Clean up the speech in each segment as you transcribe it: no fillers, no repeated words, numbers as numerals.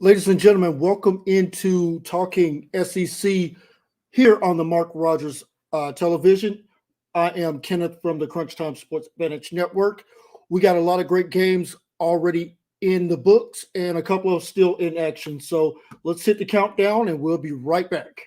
Ladies and gentlemen, welcome into Talking SEC here on the Mark Rogers television. I am Kenneth from the Crunch Time Sports Advantage Network. We got a lot of great games already in the books and a couple of still in action. So let's hit the countdown and we'll be right back.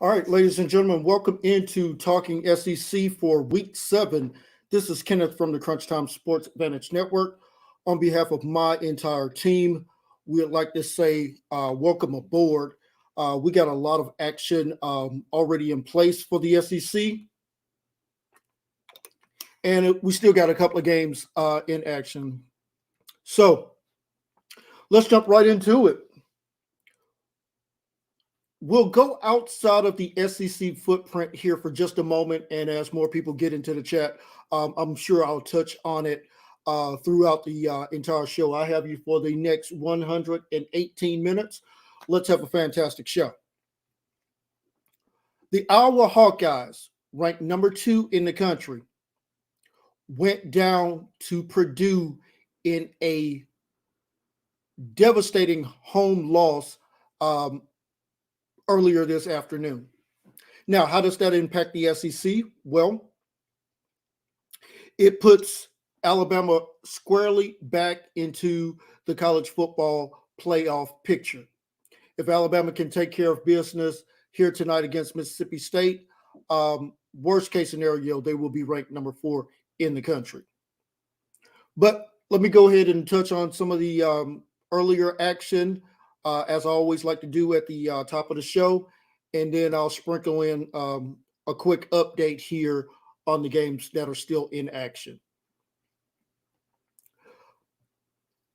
All right, ladies and gentlemen, welcome into Talking SEC for Week 7. This is Kenneth from the Crunch Time Sports Advantage Network. On behalf of my entire team, we'd like to say welcome aboard. We got a lot of action already in place for the SEC, and we still got a couple of games in action. So let's jump right into it. We'll go outside of the SEC footprint here for just a moment, and as more people get into the chat, I'm sure I'll touch on it throughout the entire show. I have you for the next 118 minutes. Let's have a fantastic show. The Iowa Hawkeyes, ranked number 2 in the country, went down to Purdue in a devastating home loss earlier this afternoon. Now, how does that impact the SEC? Well, it puts Alabama squarely back into the college football playoff picture. If Alabama can take care of business here tonight against Mississippi State, worst case scenario, they will be ranked number 4 in the country. But let me go ahead and touch on some of the earlier action, as I always like to do at the top of the show, and then I'll sprinkle in a quick update here on the games that are still in action.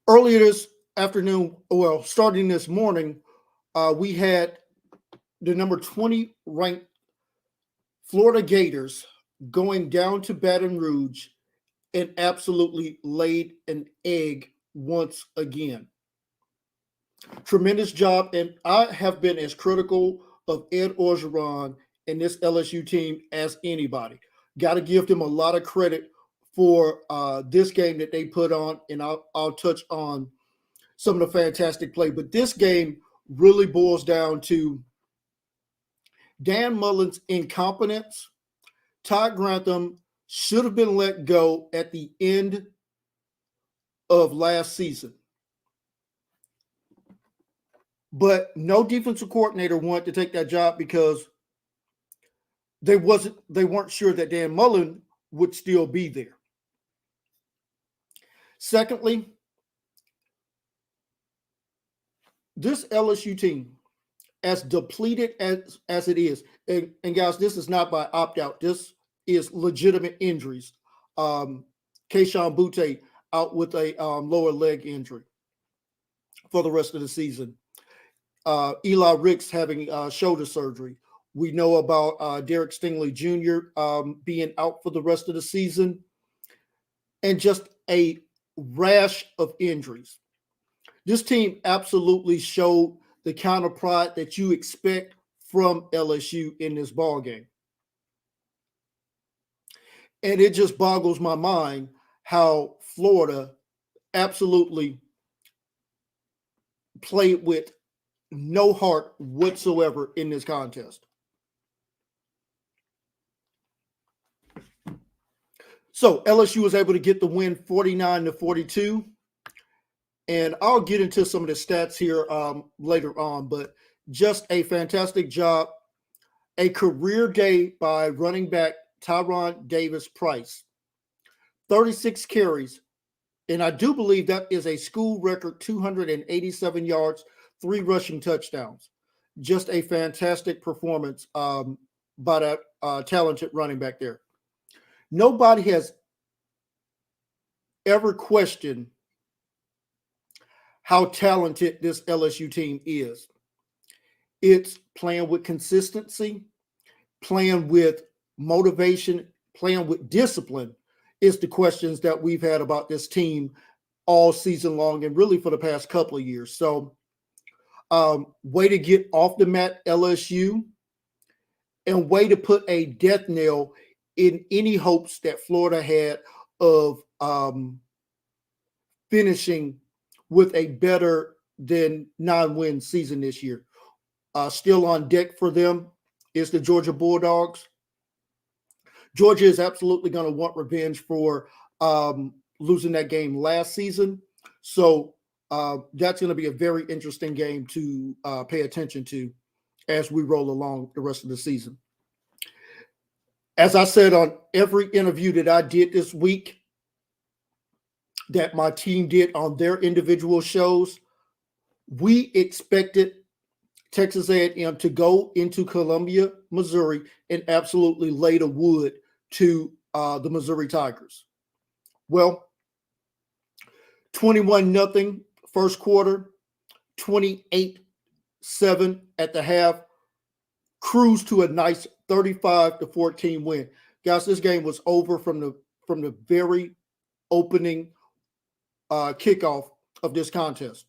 Earlier this afternoon, well, starting this morning, we had the number 20 ranked Florida Gators going down to Baton Rouge and absolutely laid an egg once again. Tremendous job, and I have been as critical of Ed Archeron and this LSU team as anybody. Got to give them a lot of credit for this game that they put on, and I'll touch on some of the fantastic play. But this game really boils down to Dan Mullen's incompetence. Todd Grantham should have been let go at the end of last season. But no defensive coordinator wanted to take that job because they weren't sure that Dan Mullen would still be there. Secondly, this LSU team, as depleted as it is, and guys, this is not by opt-out. This is legitimate injuries. Kayshon Boutte out with a lower leg injury for the rest of the season. Eli Ricks having shoulder surgery. We know about Derek Stingley Jr. Being out for the rest of the season, and just a rash of injuries. This team absolutely showed the kind of pride that you expect from LSU in this ball game. And it just boggles my mind how Florida absolutely played with no heart whatsoever in this contest. So LSU was able to get the win 49-42. And I'll get into some of the stats here later on, but just a fantastic job. A career day by running back Tyron Davis-Price. 36 carries. And I do believe that is a school record, 287 yards, 3 rushing touchdowns. Just a fantastic performance by that talented running back there. Nobody has ever questioned how talented this LSU team is. It's playing with consistency, playing with motivation, playing with discipline is the questions that we've had about this team all season long and really for the past couple of years. So, way to get off the mat, LSU, and way to put a death nail in any hopes that Florida had of finishing with a better than 9-win season this year. Still on deck for them is the Georgia Bulldogs. Georgia is absolutely going to want revenge for losing that game last season. So that's going to be a very interesting game to pay attention to as we roll along the rest of the season. As I said on every interview that I did this week, that my team did on their individual shows, we expected Texas A&M to go into Columbia, Missouri, and absolutely lay the wood to the Missouri Tigers. Well, 21-0 first quarter, 28-7 at the half, cruise to a nice 35-14 win. Guys, this game was over from the very opening kickoff of this contest.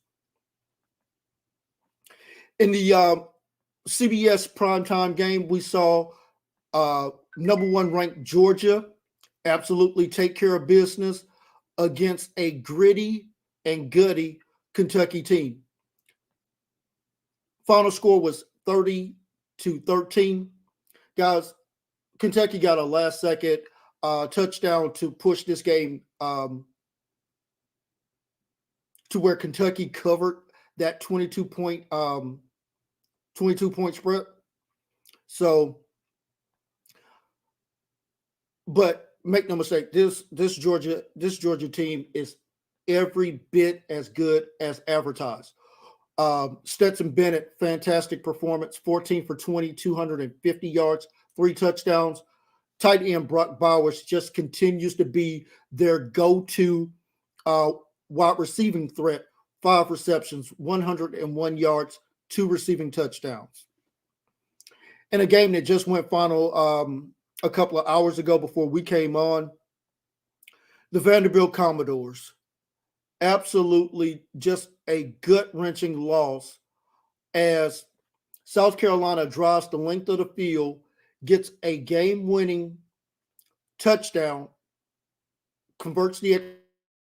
In the CBS primetime game, we saw number 1 ranked Georgia absolutely take care of business against a gritty and gutty Kentucky team. Final score was 30-13. Guys, Kentucky got a last-second touchdown to push this game to where Kentucky covered that 22-point spread. So, but make no mistake, this Georgia team is every bit as good as advertised. Stetson Bennett, fantastic performance, 14 for 20, 250 yards, 3 touchdowns. Tight end Brock Bowers just continues to be their go-to wide receiving threat. 5 receptions, 101 yards, 2 receiving touchdowns. In a game that just went final a couple of hours ago before we came on, the Vanderbilt Commodores, absolutely just a gut-wrenching loss as South Carolina drives the length of the field, gets a game-winning touchdown, converts the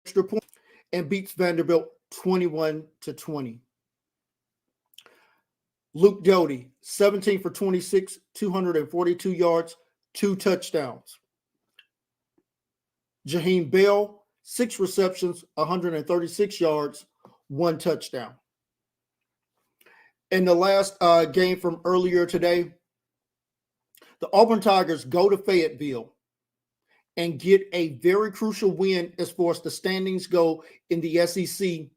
extra point, and beats Vanderbilt 21-20. Luke Doty, 17 for 26, 242 yards, 2 touchdowns. Jaheim Bell, 6 receptions, 136 yards, 1 touchdown. In the last game from earlier today, the Auburn Tigers go to Fayetteville and get a very crucial win as far as the standings go in the SEC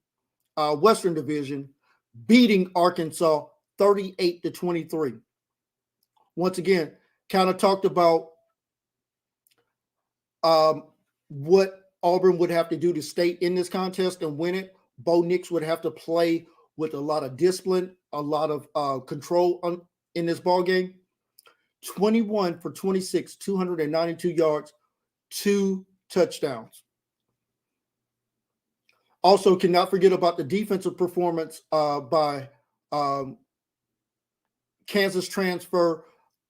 Western Division, beating Arkansas 38-23. Once again, kind of talked about what Auburn would have to do to stay in this contest and win it. Bo Nix would have to play with a lot of discipline, a lot of control in this ball game. 21 for 26, 292 yards, 2 touchdowns. Also, cannot forget about the defensive performance by Kansas transfer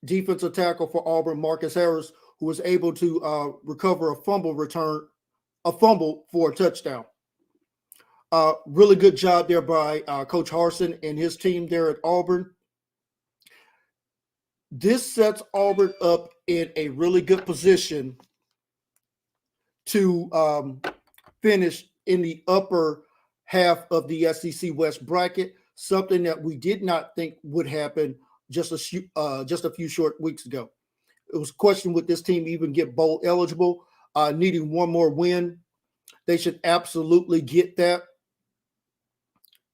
defensive tackle for Auburn, Marcus Harris, who was able to recover a fumble for a touchdown. Really good job there by Coach Harsin and his team there at Auburn. This sets Auburn up in a really good position to finish in the upper half of the SEC West bracket, something that we did not think would happen just a few short weeks ago. It was a question, would this team even get bowl eligible? Needing one more win. They should absolutely get that.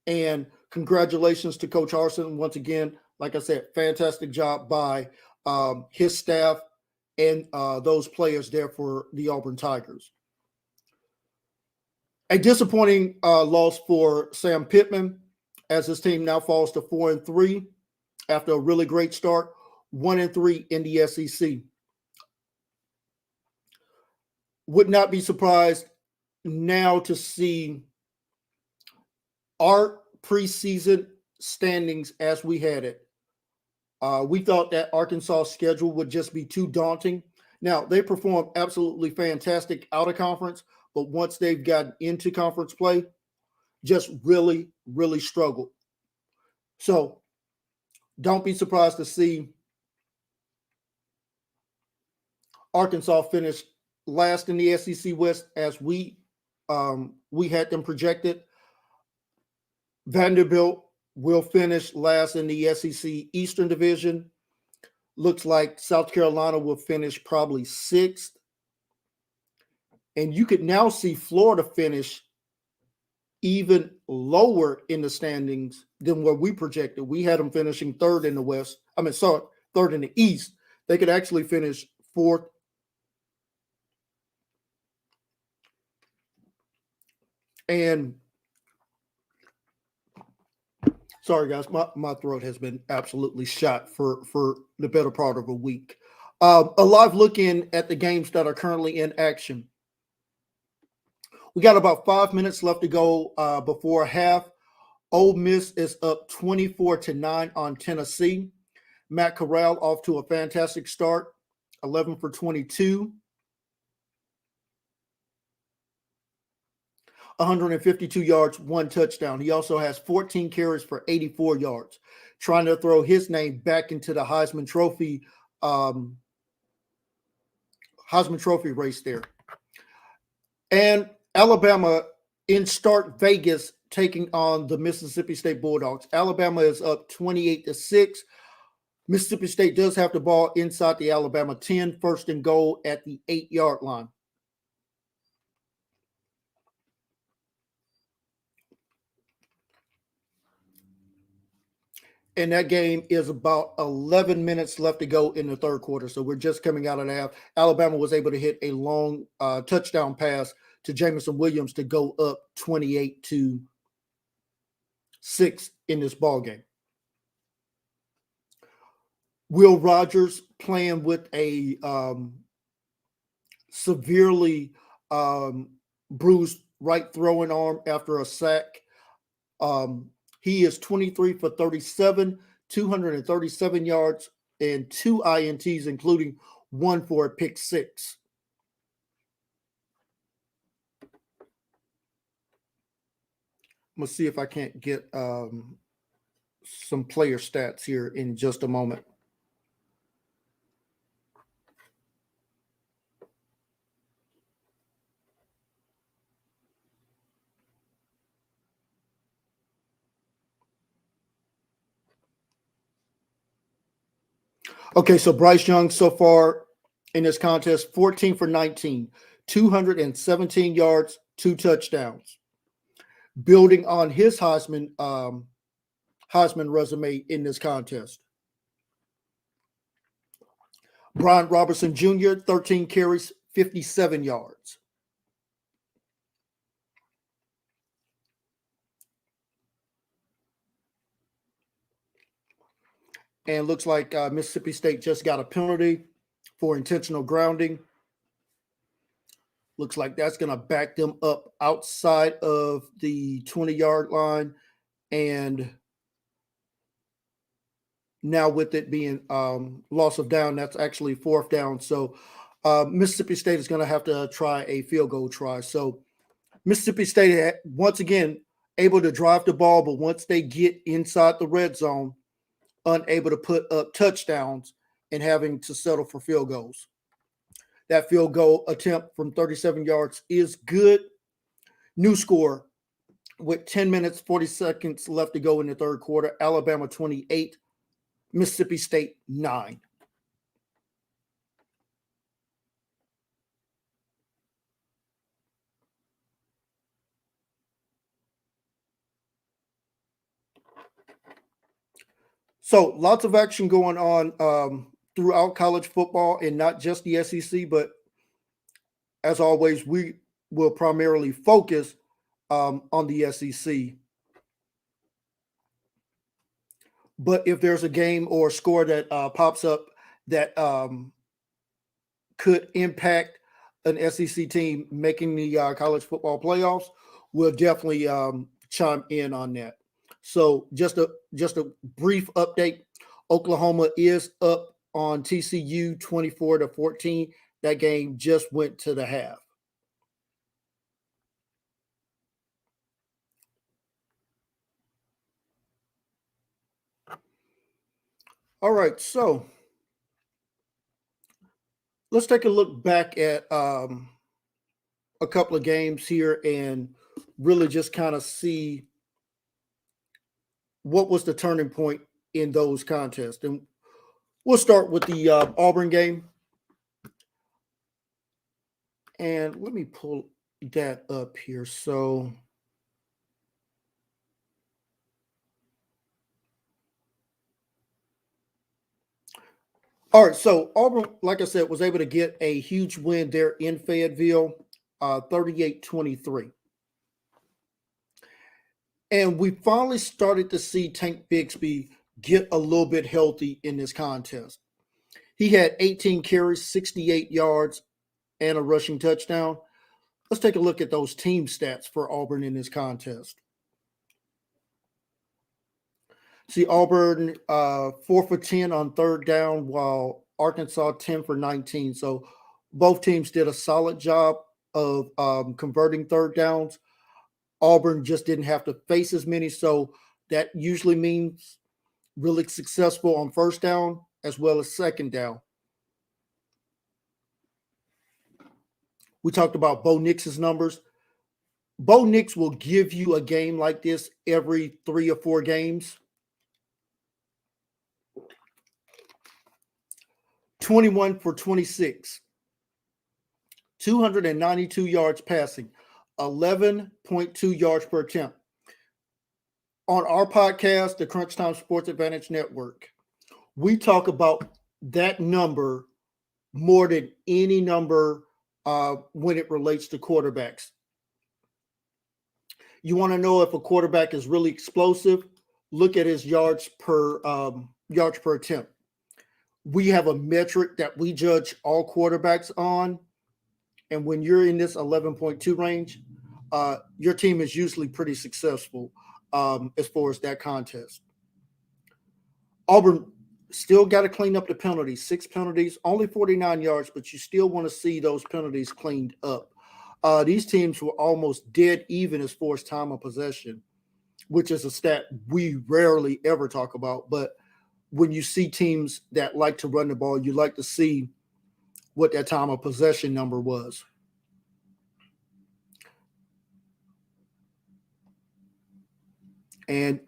And congratulations to Coach Harsin. Once again, like I said, fantastic job by his staff and those players there for the Auburn Tigers. A disappointing loss for Sam Pittman as his team now falls to 4-3. after a really great start, 1-3 in the SEC. Would not be surprised now to see our preseason standings as we had it. We thought that Arkansas' schedule would just be too daunting. Now, they performed absolutely fantastic out of conference, but once they've gotten into conference play, just really, really struggled. So don't be surprised to see Arkansas finish last in the SEC West as we had them projected. Vanderbilt will finish last in the SEC Eastern Division. Looks like South Carolina will finish probably sixth. And you could now see Florida finish even lower in the standings than what we projected. We had them finishing third in the West. Third in the East. They could actually finish fourth. And sorry, guys, my throat has been absolutely shot for the better part of a week. A live look in at the games that are currently in action. We got about 5 minutes left to go before half. Ole Miss is up 24-9 on Tennessee. Matt Corral off to a fantastic start, 11 for 22. 152 yards, 1 touchdown. He also has 14 carries for 84 yards, trying to throw his name back into the Heisman Trophy race there. And Alabama in Start Vegas taking on the Mississippi State Bulldogs. Alabama is up 28-6. Mississippi State does have the ball inside the Alabama 10, first and goal at the 8-yard line. And that game is about 11 minutes left to go in the third quarter. So we're just coming out of the half. Alabama was able to hit a long touchdown pass to Jamison Williams to go up 28-6 in this ball game. Will Rogers playing with a severely bruised right throwing arm after a sack. He is 23 for 37, 237 yards, and 2 INTs, including 1 for a pick six. I'm going to see if I can't get some player stats here in just a moment. Okay, so Bryce Young so far in this contest, 14 for 19, 217 yards, 2 touchdowns. Building on his Heisman resume in this contest. Brian Robertson Jr., 13 carries, 57 yards. And looks like Mississippi State just got a penalty for intentional grounding. Looks like that's going to back them up outside of the 20-yard line. And now with it being loss of down, that's actually 4th down. So Mississippi State is going to have to try a field goal try. So Mississippi State, once again, able to drive the ball, but once they get inside the red zone, unable to put up touchdowns and having to settle for field goals. That field goal attempt from 37 yards is good. New score with 10 minutes, 40 seconds left to go in the third quarter. Alabama 28, Mississippi State 9. So lots of action going on throughout college football, and not just the SEC, but as always, we will primarily focus on the SEC. But if there's a game or a score that pops up that could impact an SEC team making the college football playoffs, we'll definitely chime in on that. So just a brief update. Oklahoma is up on TCU 24-14. That game just went to the half. All right, so let's take a look back at a couple of games here and really just kind of see what was the turning point in those contests. And we'll start with the Auburn game. And let me pull that up here. So, all right. So, Auburn, like I said, was able to get a huge win there in Fayetteville, 38-23. And we finally started to see Tank Bigsby get a little bit healthy in this contest. He had 18 carries, 68 yards, and a rushing touchdown. Let's take a look at those team stats for Auburn in this contest. See, Auburn 4 for 10 on third down, while Arkansas 10 for 19. So both teams did a solid job of converting third downs. Auburn just didn't have to face as many, so that usually means really successful on first down as well as second down. We talked about Bo Nix's numbers. Bo Nix will give you a game like this every 3 or 4 games. 21 for 26, 292 yards passing, 11.2 yards per attempt. On our podcast, the Crunch Time Sports Advantage Network, we talk about that number more than any number when it relates to quarterbacks. You want to know if a quarterback is really explosive? Look at his yards per attempt. We have a metric that we judge all quarterbacks on, and when you're in this 11.2 range, your team is usually pretty successful as far as that contest. Auburn still got to clean up the penalties. 6 penalties, only 49 yards, but you still want to see those penalties cleaned up. These teams were almost dead even as far as time of possession, which is a stat we rarely ever talk about. But when you see teams that like to run the ball, you like to see what that time of possession number was. And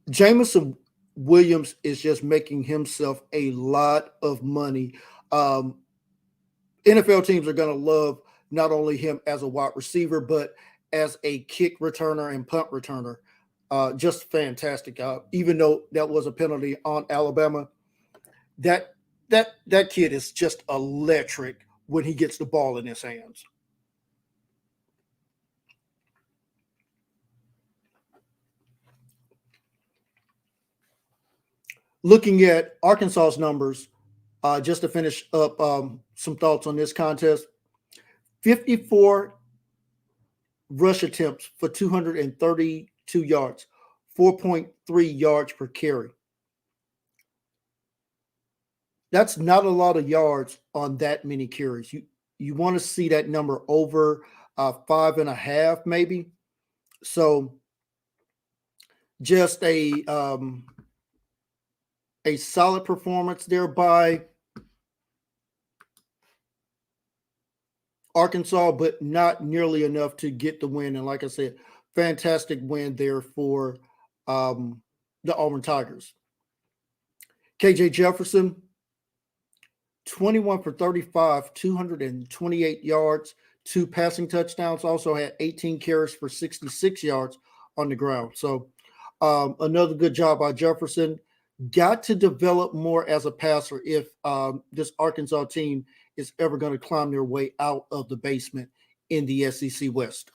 Jameson Williams is just making himself a lot of money. NFL teams are going to love not only him as a wide receiver, but as a kick returner and punt returner. Just fantastic. Even though that was a penalty on Alabama, that kid is just electric when he gets the ball in his hands. Looking at Arkansas's numbers, just to finish up some thoughts on this contest, 54 rush attempts for 232 yards, 4.3 yards per carry. That's not a lot of yards on that many carries. You want to see that number over 5.5, maybe. So just a solid performance there by Arkansas, but not nearly enough to get the win. And like I said, fantastic win there for the Auburn Tigers. KJ Jefferson, 21 for 35, 228 yards, 2 passing touchdowns, also had 18 carries for 66 yards on the ground. So another good job by Jefferson. Got to develop more as a passer if this Arkansas team is ever going to climb their way out of the basement in the SEC West.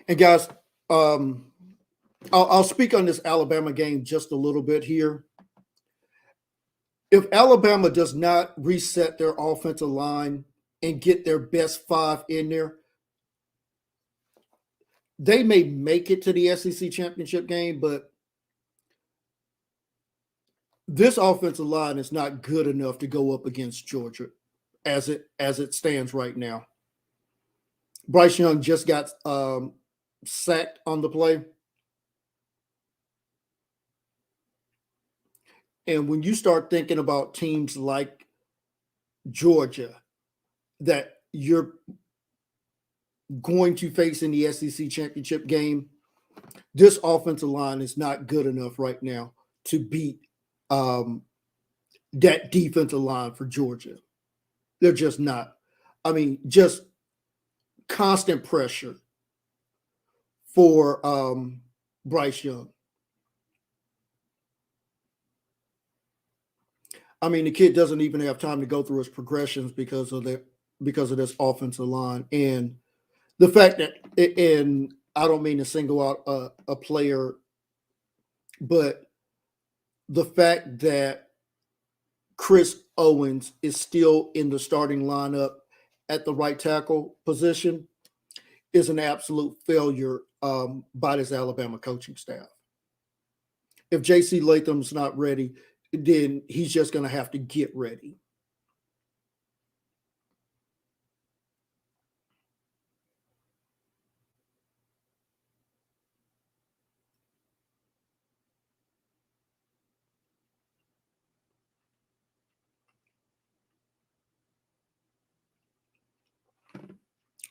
And guys, I'll speak on this Alabama game just a little bit here. If Alabama does not reset their offensive line and get their best five in there, they may make it to the SEC championship game, but this offensive line is not good enough to go up against Georgia as it stands right now. Bryce Young just got sacked on the play. And when you start thinking about teams like Georgia that you're going to face in the SEC championship game, this offensive line is not good enough right now to beat that defensive line for Georgia. They're just not. I mean, just constant pressure for Bryce Young. I mean, the kid doesn't even have time to go through his progressions because of this offensive line. And the fact that, and I don't mean to single out a player, but the fact that Chris Owens is still in the starting lineup at the right tackle position is an absolute failure by this Alabama coaching staff. If J.C. Latham's not ready, then he's just going to have to get ready.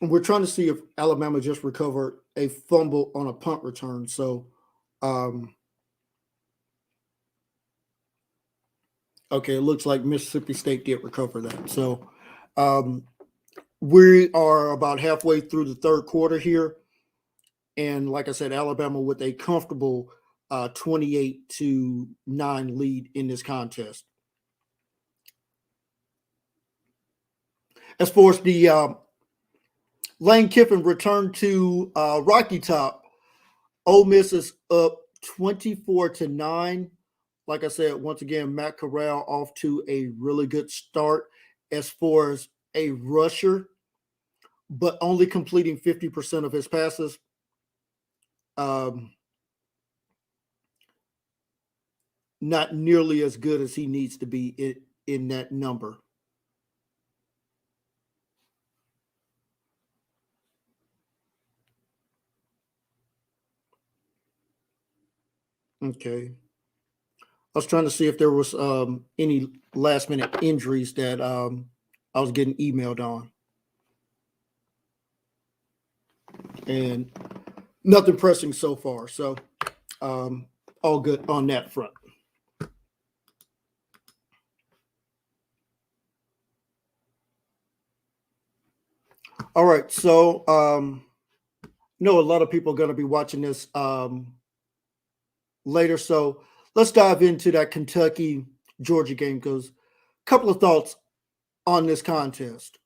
And we're trying to see if Alabama just recovered a fumble on a punt return. So, okay, it looks like Mississippi State did recover that. So we are about halfway through the third quarter here. And like I said, Alabama with a comfortable 28-9 lead in this contest. As far as the Lane Kiffin return to Rocky Top, Ole Miss is up 24-9. Like I said, once again, Matt Corral off to a really good start as far as a rusher, but only completing 50% of his passes. Not nearly as good as he needs to be in that number. Okay. I was trying to see if there was any last minute injuries that I was getting emailed on. And nothing pressing so far. So all good on that front. All right. So I know a lot of people are going to be watching this later. So let's dive into that Kentucky-Georgia game because a couple of thoughts on this contest.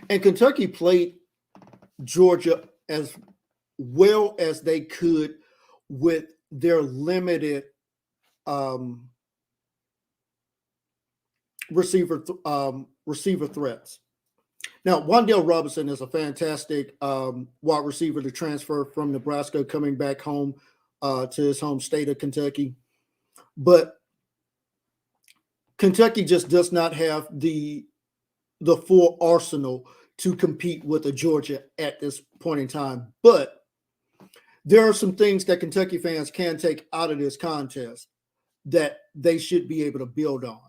And Kentucky played Georgia as well as they could with their limited receiver threats. Now, Wan'Dale Robinson is a fantastic wide receiver to transfer from Nebraska, coming back home to his home state of Kentucky. But Kentucky just does not have the full arsenal to compete with a Georgia at this point in time. But there are some things that Kentucky fans can take out of this contest that they should be able to build on.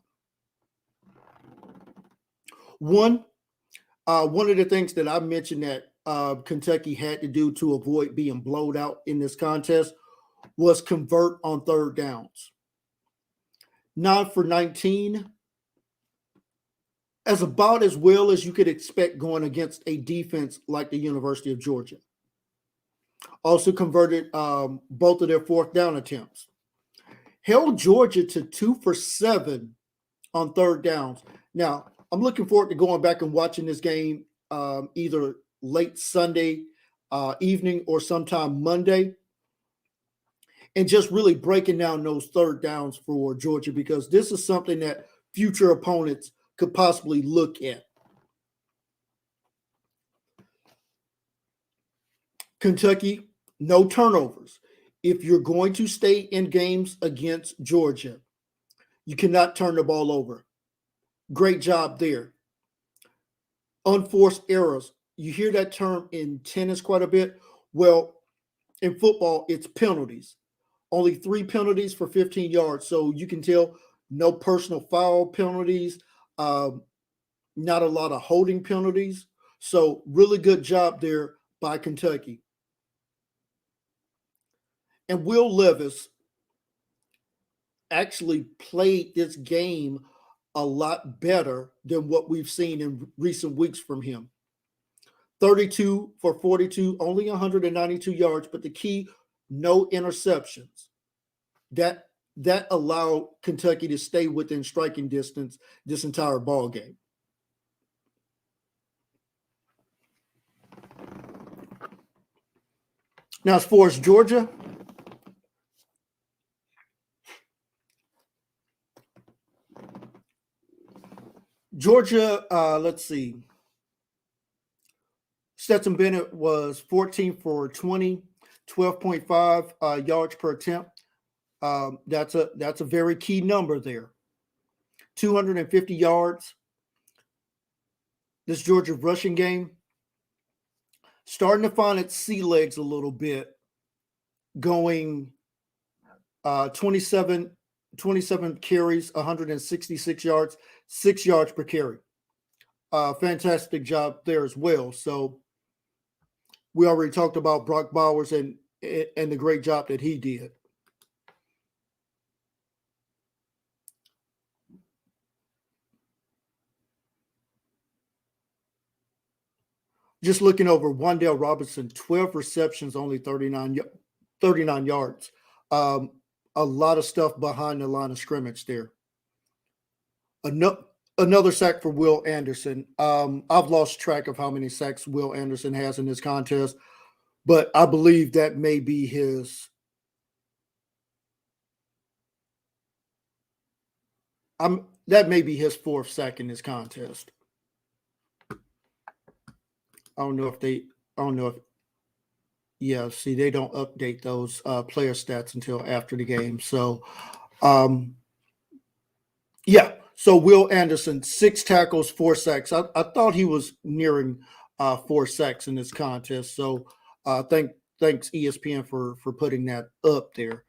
One of the things that I mentioned that Kentucky had to do to avoid being blowed out in this contest was convert on third downs. 9 for 19, as about as well as you could expect going against a defense like the University of Georgia. Also converted both of their fourth down attempts. Held Georgia to 2 for 7 on third downs. Now, I'm looking forward to going back and watching this game either late Sunday evening or sometime Monday, and just really breaking down those third downs for Georgia, because this is something that future opponents could possibly look at. Kentucky, no turnovers. If you're going to stay in games against Georgia, you cannot turn the ball over. Great job there. Unforced errors. You hear that term in tennis quite a bit. Well, in football, it's penalties. Only 3 penalties for 15 yards. So you can tell no personal foul penalties, not a lot of holding penalties. So really good job there by Kentucky. And Will Levis actually played this game a lot better than what we've seen in recent weeks from him. 32 for 42, only 192 yards, but the key, no interceptions. That allowed Kentucky to stay within striking distance this entire ball game. Now, as far as Georgia, let's see. Stetson Bennett was 14 for 20, 12.5 yards per attempt. That's a very key number there. 250 yards. This Georgia rushing game starting to find its sea legs a little bit, going 27 carries, 166 yards, 6 yards per carry. Fantastic job there as well. So we already talked about Brock Bowers and the great job that he did. Just looking over Wan'Dale Robinson, 12 receptions, only 39 yards. A lot of stuff behind the line of scrimmage there. Another sack for Will Anderson. I've lost track of how many sacks Will Anderson has in this contest, but I believe that may be his. That may be his 4th sack in this contest. I don't know if. Yeah, see, they don't update those player stats until after the game. So, yeah. So Will Anderson, 6 tackles, 4 sacks. I thought he was nearing 4 sacks in this contest. So, thanks ESPN for putting that up there.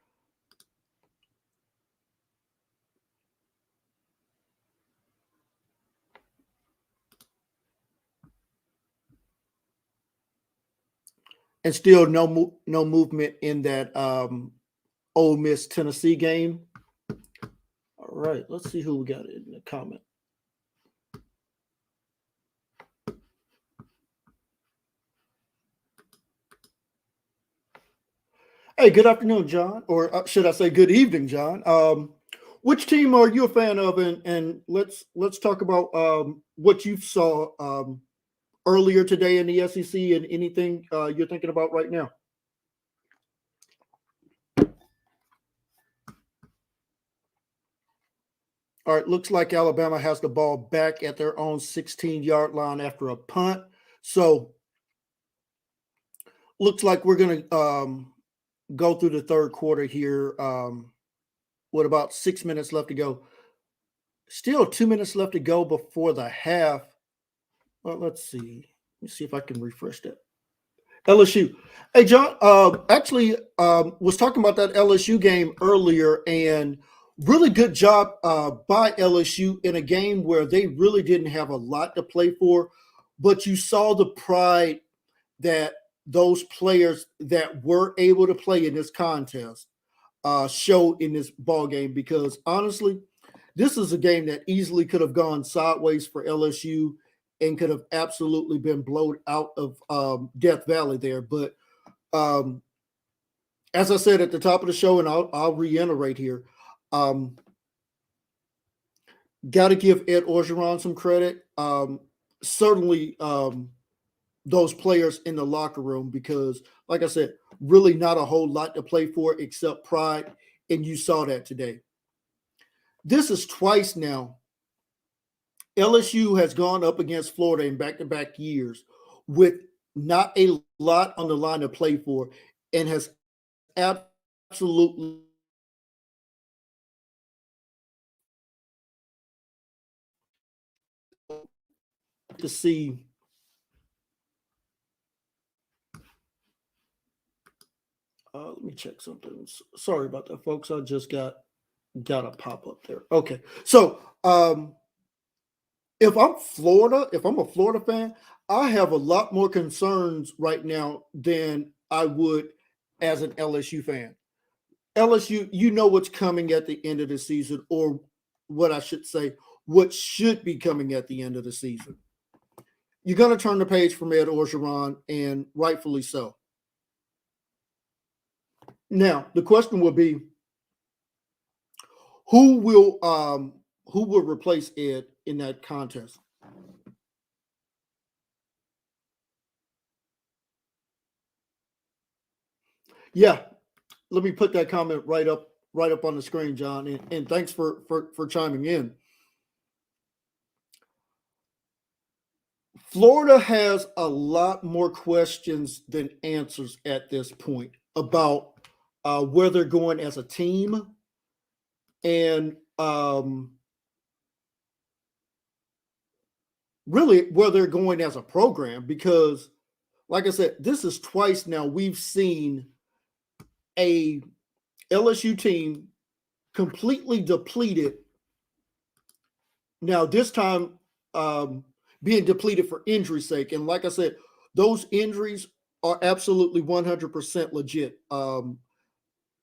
And still no movement in that Ole Miss Tennessee game. All right, let's see who we got in the comment. Hey, good afternoon, John, or should I say good evening, John. Which team are you a fan of? And let's talk about what you saw earlier today in the SEC and anything you're thinking about right now. All right, looks like Alabama has the ball back at their own 16-yard line after a punt. So looks like we're going to go through the third quarter here with about 6 minutes left to go. Still 2 minutes left to go before the half. Well, let's see. Let me see if I can refresh that. LSU. Hey, John, actually was talking about that LSU game earlier, and really good job by LSU in a game where they really didn't have a lot to play for, but you saw the pride that those players that were able to play in this contest showed in this ball game, because honestly, this is a game that easily could have gone sideways for LSU and could have absolutely been blown out of Death Valley there. But as I said at the top of the show, and I'll reiterate here, got to give Ed Orgeron some credit. Certainly those players in the locker room because, like I said, really not a whole lot to play for except pride, and you saw that today. This is twice now LSU has gone up against Florida in back-to-back years with not a lot on the line to play for and has absolutely to see let me check something. Sorry about that, folks. I just got a pop up there. Okay. So if I'm a Florida fan, I have a lot more concerns right now than I would as an LSU fan. LSU, you know what's coming at the end of the season, or what I should say, what should be coming at the end of the season. You're going to turn the page from Ed Orgeron, and rightfully so. Now, the question will be, who will replace Ed in that contest? Yeah, let me put that comment right up on the screen, John, and thanks for chiming in. Florida has a lot more questions than answers at this point about where they're going as a team and really where they're going as a program because, like I said, this is twice now we've seen a LSU team completely depleted. Now, this time being depleted for injury's sake. And like I said, those injuries are absolutely 100% legit.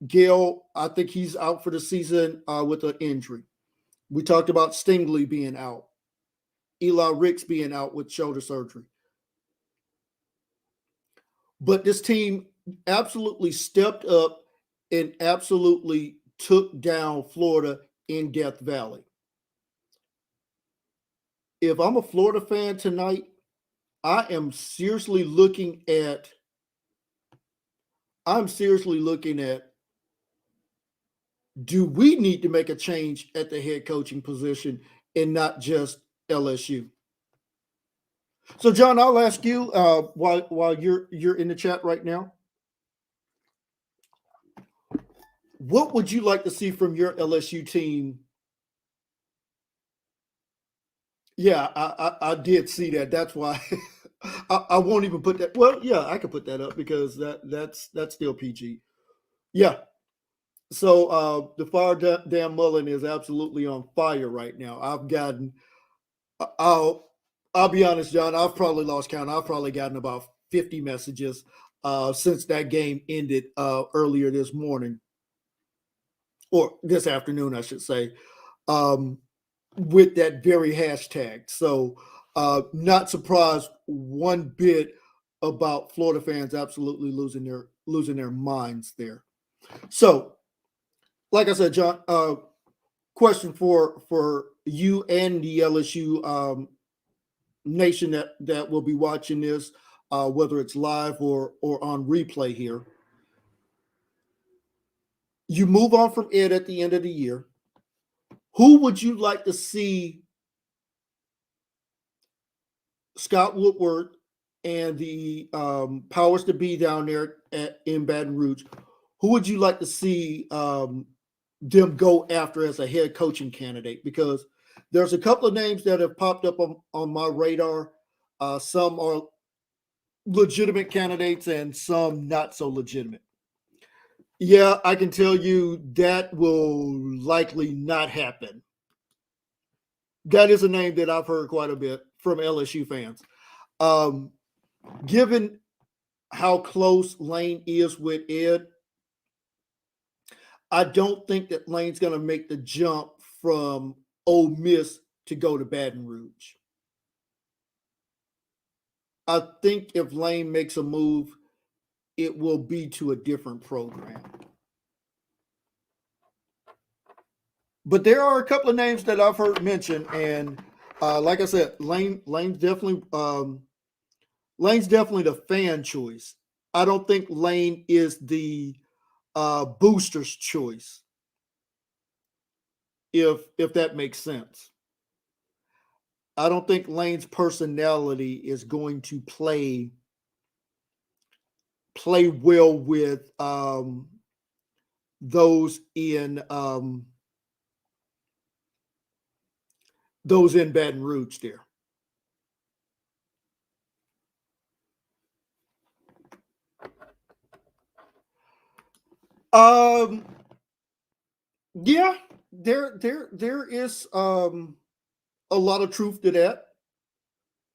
Gale, I think he's out for the season with an injury. We talked about Stingley being out. Eli Ricks being out with shoulder surgery. But this team absolutely stepped up and absolutely took down Florida in Death Valley. If I'm a Florida fan tonight, I am seriously looking at do we need to make a change at the head coaching position and not just LSU? So, John, I'll ask you while you're in the chat right now. What would you like to see from your LSU team? Yeah, I did see that. That's why I won't even put that. Well, yeah, I could put that up because that's still PG. Yeah. So the Fire Dan Mullen is absolutely on fire right now. I'll be honest, John. I've probably lost count. I've probably gotten about 50 messages since that game ended earlier this morning, or this afternoon, I should say, with that very hashtag. So not surprised one bit about Florida fans absolutely losing their minds there. So, like I said, John, question for you and the LSU nation that will be watching this, whether it's live or on replay here. You move on from Ed at the end of the year. Who would you like to see Scott Woodward and the powers to be down there in Baton Rouge? Who would you like to see them go after as a head coaching candidate? Because there's a couple of names that have popped up on my radar. Some are legitimate candidates and some not so legitimate. Yeah, I can tell you that will likely not happen. That is a name that I've heard quite a bit from LSU fans. Given how close Lane is with Ed, I don't think that Lane's going to make the jump from Ole Miss to go to Baton Rouge. I think if Lane makes a move, it will be to a different program. But there are a couple of names that I've heard mentioned, and like I said, Lane's definitely Lane's definitely the fan choice. I don't think Lane is the booster's choice, if that makes sense. I don't think Lane's personality is going to play well with those in Baton Rouge there. Um, yeah, there is a lot of truth to that,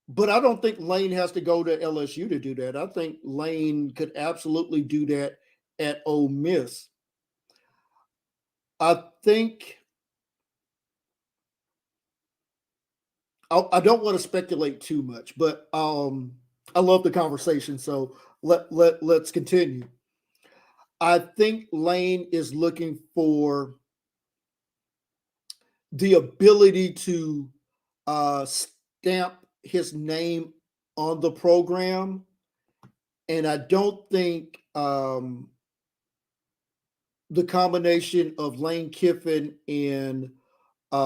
but I don't think Lane has to go to LSU to do that. I think Lane could absolutely do that at Ole Miss. I think I don't want to speculate too much, but I love the conversation, so let's continue. I think Lane is looking for the ability to stamp his name on the program, and I don't think the combination of Lane Kiffin and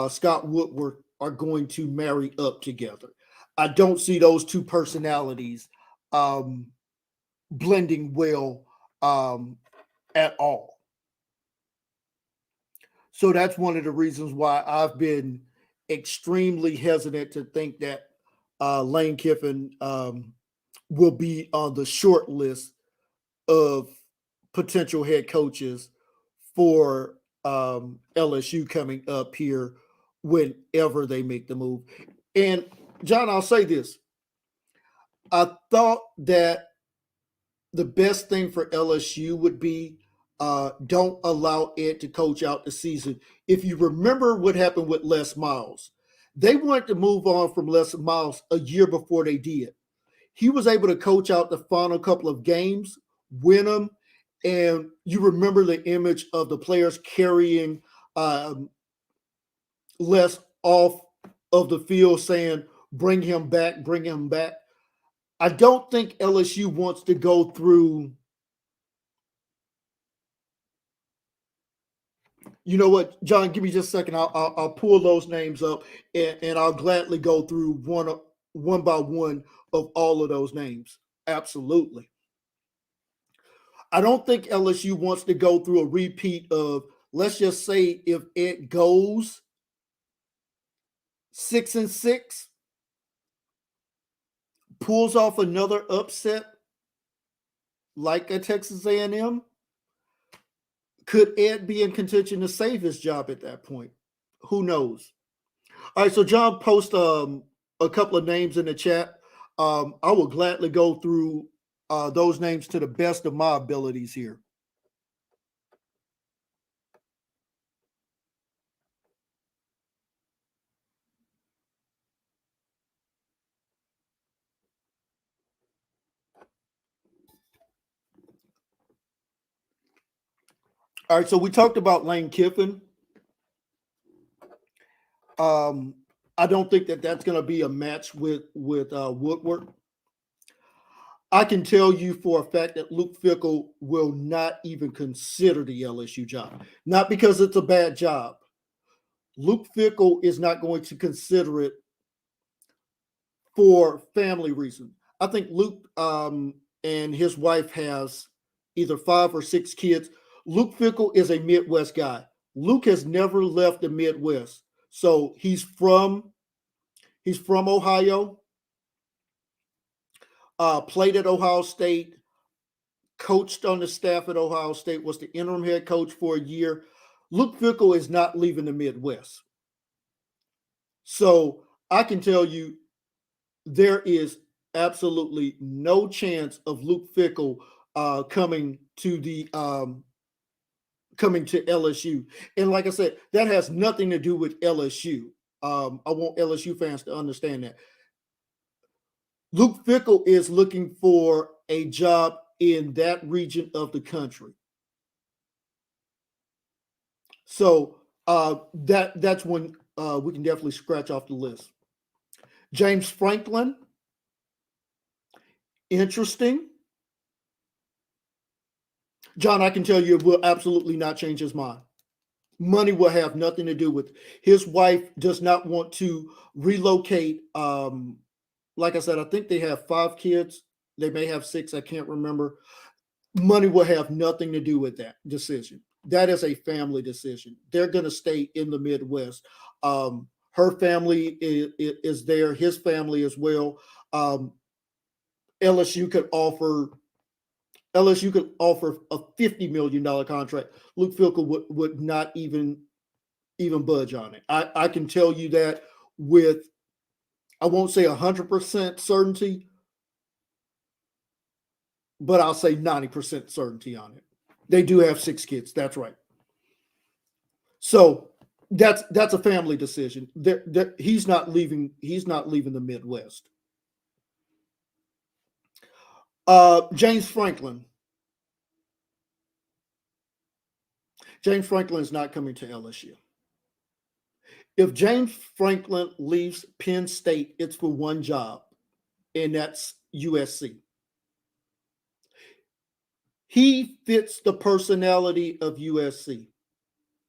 Scott Woodward are going to marry up together. I don't see those two personalities um, blending well at all. So that's one of the reasons why I've been extremely hesitant to think that Lane Kiffin will be on the short list of potential head coaches for LSU coming up here whenever they make the move. And John, I'll say this. I thought that the best thing for LSU would be don't allow Ed to coach out the season. If you remember what happened with Les Miles, they wanted to move on from Les Miles a year before they did. He was able to coach out the final couple of games, win them, and you remember the image of the players carrying Les off of the field saying, bring him back, bring him back. I don't think LSU wants to go through. You know what, John? Give me just a second. I'll pull those names up, and I'll gladly go through one by one of all of those names. Absolutely. I don't think LSU wants to go through a repeat of, let's just say, if it goes 6-6, pulls off another upset like a Texas A&M, could Ed be in contention to save his job at that point? Who knows? All right, so John post a couple of names in the chat. I will gladly go through those names to the best of my abilities here. All right, so we talked about Lane Kiffin. I don't think that that's going to be a match with Woodward. I can tell you for a fact that Luke Fickell will not even consider the LSU job. Not because it's a bad job. Luke Fickell is not going to consider it for family reasons. I think Luke and his wife has either 5 or 6 kids. Luke Fickell is a Midwest guy. Luke has never left the Midwest. So he's from Ohio, played at Ohio State, coached on the staff at Ohio State, was the interim head coach for a year. Luke Fickell is not leaving the Midwest. So I can tell you there is absolutely no chance of Luke Fickell coming to LSU. And like I said, that has nothing to do with LSU. I want LSU fans to understand that. Luke Fickell is looking for a job in that region of the country. So that's when we can definitely scratch off the list. James Franklin interesting. John, I can tell you it will absolutely not change his mind. Money will have nothing to do with it. His wife does not want to relocate. Like I said, I think they have 5 kids. They may have 6. I can't remember. Money will have nothing to do with that decision. That is a family decision. They're going to stay in the Midwest. Her family is there, his family as well. Um, LSU could offer a $50 million contract. Luke Fickell would not even budge on it. I can tell you that with, I won't say 100% certainty, but I'll say 90% certainty on it. They do have 6 kids. That's right. So that's a family decision. He's not leaving the Midwest. James Franklin. James Franklin is not coming to LSU. If James Franklin leaves Penn State, it's for one job, and that's USC. He fits the personality of USC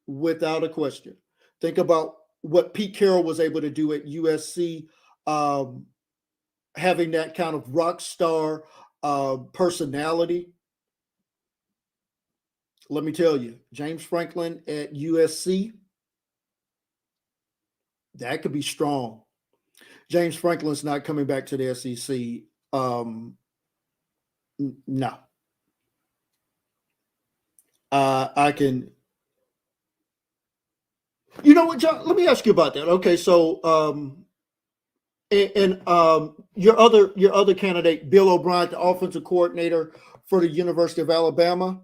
without a question. Think about what Pete Carroll was able to do at USC, having that kind of rock star personality. Let me tell you, James Franklin at USC, that could be strong. James Franklin's not coming back to the SEC. No. I can. You know what, John? Let me ask you about that. Okay, so your other candidate, Bill O'Brien, the offensive coordinator for the University of Alabama.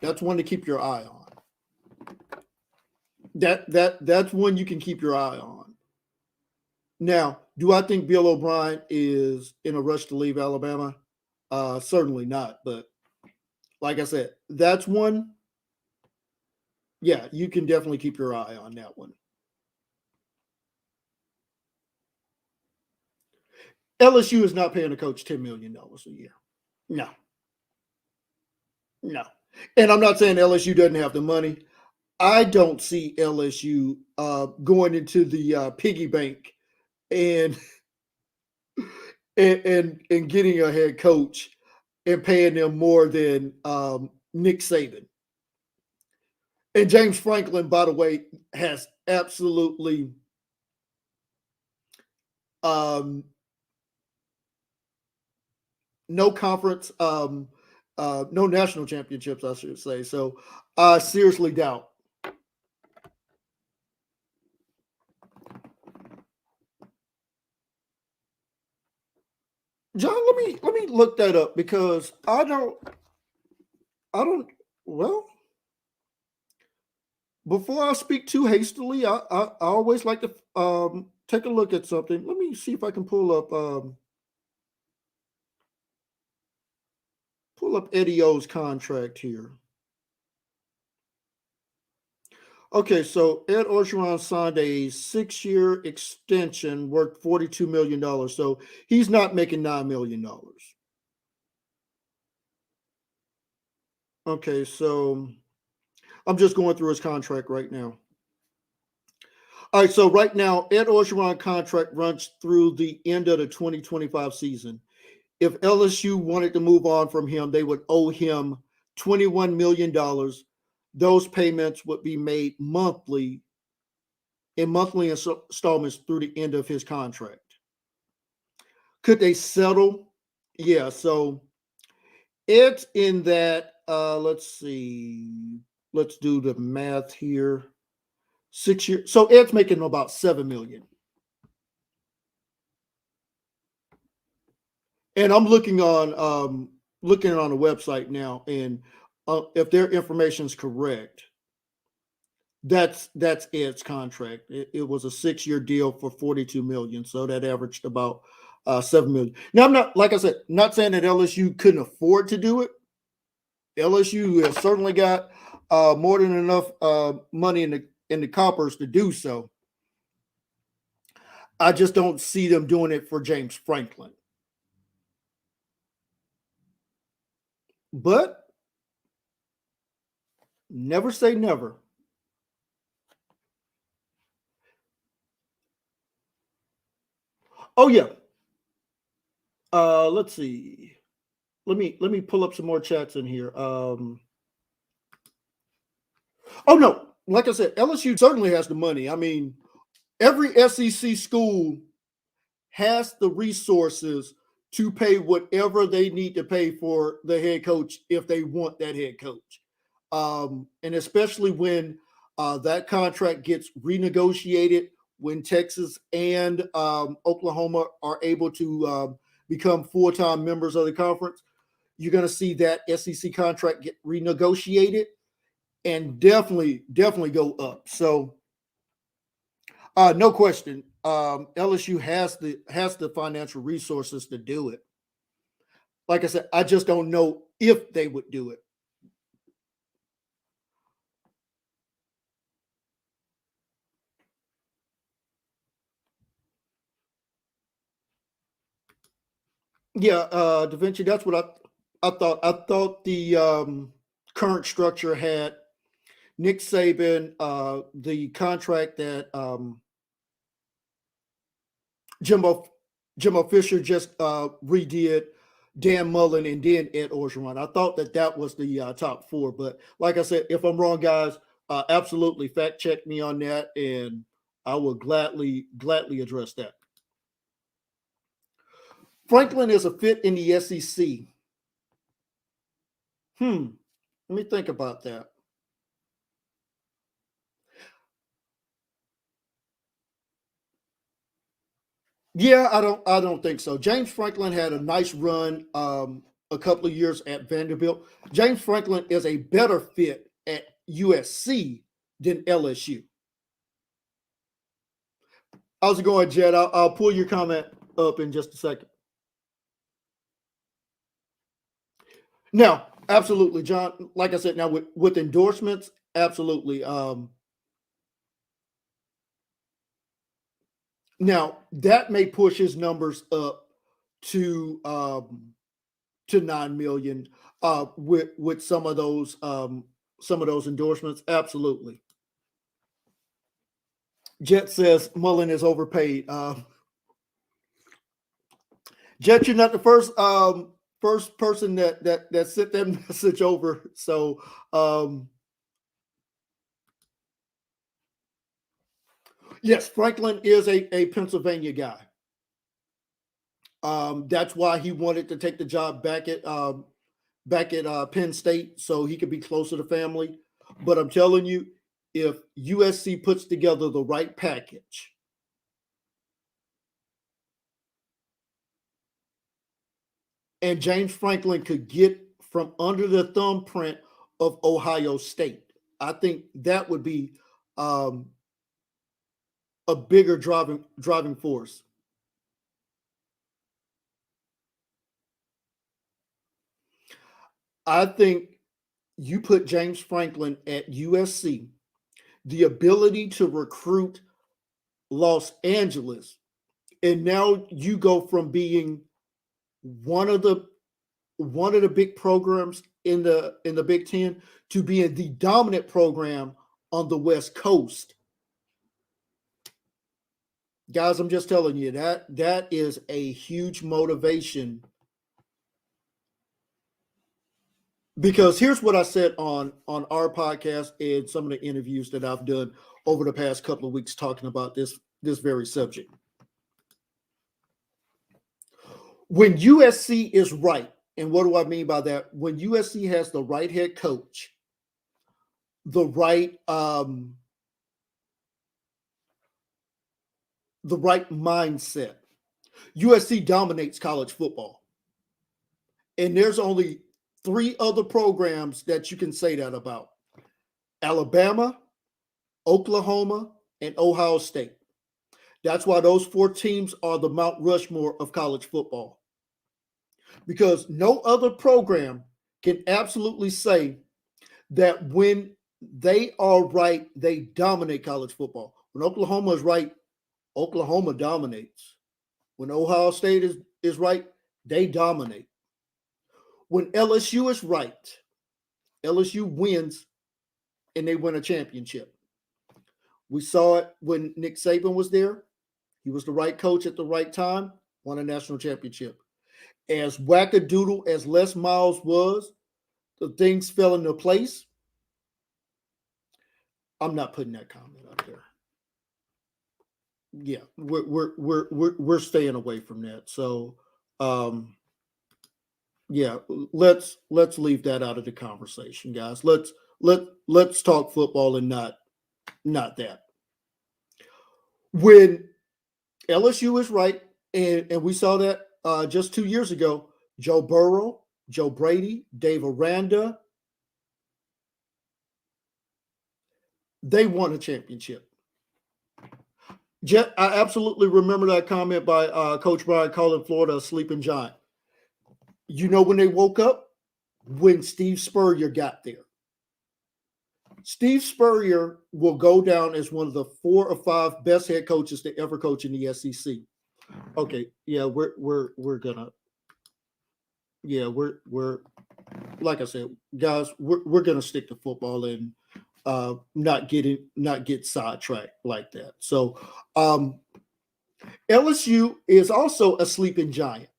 That's one to keep your eye on. That's one you can keep your eye on. Now, do I think Bill O'Brien is in a rush to leave Alabama? Certainly not. But like I said, that's one. Yeah, you can definitely keep your eye on that one. LSU is not paying a coach $10 million a year. No. And I'm not saying LSU doesn't have the money. I don't see LSU going into the piggy bank and getting a head coach and paying them more than Nick Saban. And James Franklin, by the way, has absolutely no conference, no national championships, I should say. So I seriously doubt. John, let me look that up because I don't well, before I speak too hastily, I always like to take a look at something. Let me see if I can pull up Eddie O's contract here. Okay, so Ed Archeron signed a 6-year extension worth $42 million. So he's not making $9 million. Okay, so I'm just going through his contract right now. All right, so right now, Ed Orgeron contract runs through the end of the 2025 season. If LSU wanted to move on from him, they would owe him $21 million. Those payments would be made monthly installments through the end of his contract. Could they settle? Yeah, so Ed's in that, let's see. Let's do the math here. 6 years. So Ed's making about $7 million. And I'm looking on the website now, and if their information is correct, that's Ed's contract. It was a 6-year deal for $42 million, so that averaged about $7 million. Now, I'm not, like I said, not saying that LSU couldn't afford to do it. LSU has certainly got more than enough money in the coppers to do so. I just don't see them doing it for James Franklin. But never say never. Oh yeah. Let's see. Let me pull up some more chats in here. Oh no, like I said, LSU certainly has the money. I mean, every SEC school has the resources to pay whatever they need to pay for the head coach if they want that head coach. And especially when that contract gets renegotiated, when Texas and Oklahoma are able to become full-time members of the conference, you're going to see that SEC contract get renegotiated and definitely go up. So no question, LSU has the financial resources to do it. Like I said, I just don't know if they would do it. Yeah, Da Vinci. That's what I thought. I thought the current structure had Nick Saban, the contract that Jimbo Fisher just redid, Dan Mullen, and then Ed Orgeron. I thought that was the top four. But like I said, if I'm wrong, guys, absolutely fact check me on that, and I will gladly address that. Franklin is a fit in the SEC. Let me think about that. Yeah, I don't think so. James Franklin had a nice run a couple of years at Vanderbilt. James Franklin is a better fit at USC than LSU. How's it going, Jed? I'll pull your comment up in just a second. Now, absolutely, John. Like I said, now with endorsements, absolutely. Now that may push his numbers up to 9 million with some of those endorsements. Absolutely. Jet says Mullen is overpaid. Jet, you're not the first person that sent that message over. So yes, Franklin is a Pennsylvania guy. That's why he wanted to take the job back at Penn State so he could be closer to family. But I'm telling you, if USC puts together the right package, and James Franklin could get from under the thumbprint of Ohio State, I think that would be a bigger driving force. I think you put James Franklin at USC, the ability to recruit Los Angeles, and now you go from being one of the big programs in the Big Ten to being the dominant program on the West Coast. Guys, I'm just telling you that is a huge motivation. Because here's what I said on our podcast and some of the interviews that I've done over the past couple of weeks talking about this very subject. When USC is right, and what do I mean by that? When USC has the right head coach, the right mindset, USC dominates college football. And there's only 3 other programs that you can say that about: Alabama, Oklahoma, and Ohio State. That's why those 4 teams are the Mount Rushmore of college football. Because no other program can absolutely say that when they are right, they dominate college football. When Oklahoma is right, Oklahoma dominates. When Ohio State is right, they dominate. When LSU is right, LSU wins and they win a championship. We saw it when Nick Saban was there. He was the right coach at the right time, won a national championship. As wackadoodle as Les Miles was, the things fell into place. I'm not putting that comment up there. Yeah, we're staying away from that. So, yeah, let's leave that out of the conversation, guys. Let's talk football and not that. When LSU is right, and we saw that just 2 years ago, Joe Burrow, Joe Brady, Dave Aranda, they won a championship. I absolutely remember that comment by Coach Brian calling Florida a sleeping giant. You know when they woke up? When Steve Spurrier got there. Steve Spurrier will go down as one of the 4 or 5 best head coaches to ever coach in the SEC. Okay, yeah, we're gonna, yeah, we're like I said, guys, we're gonna stick to football and not get sidetracked like that. So LSU is also a sleeping giant.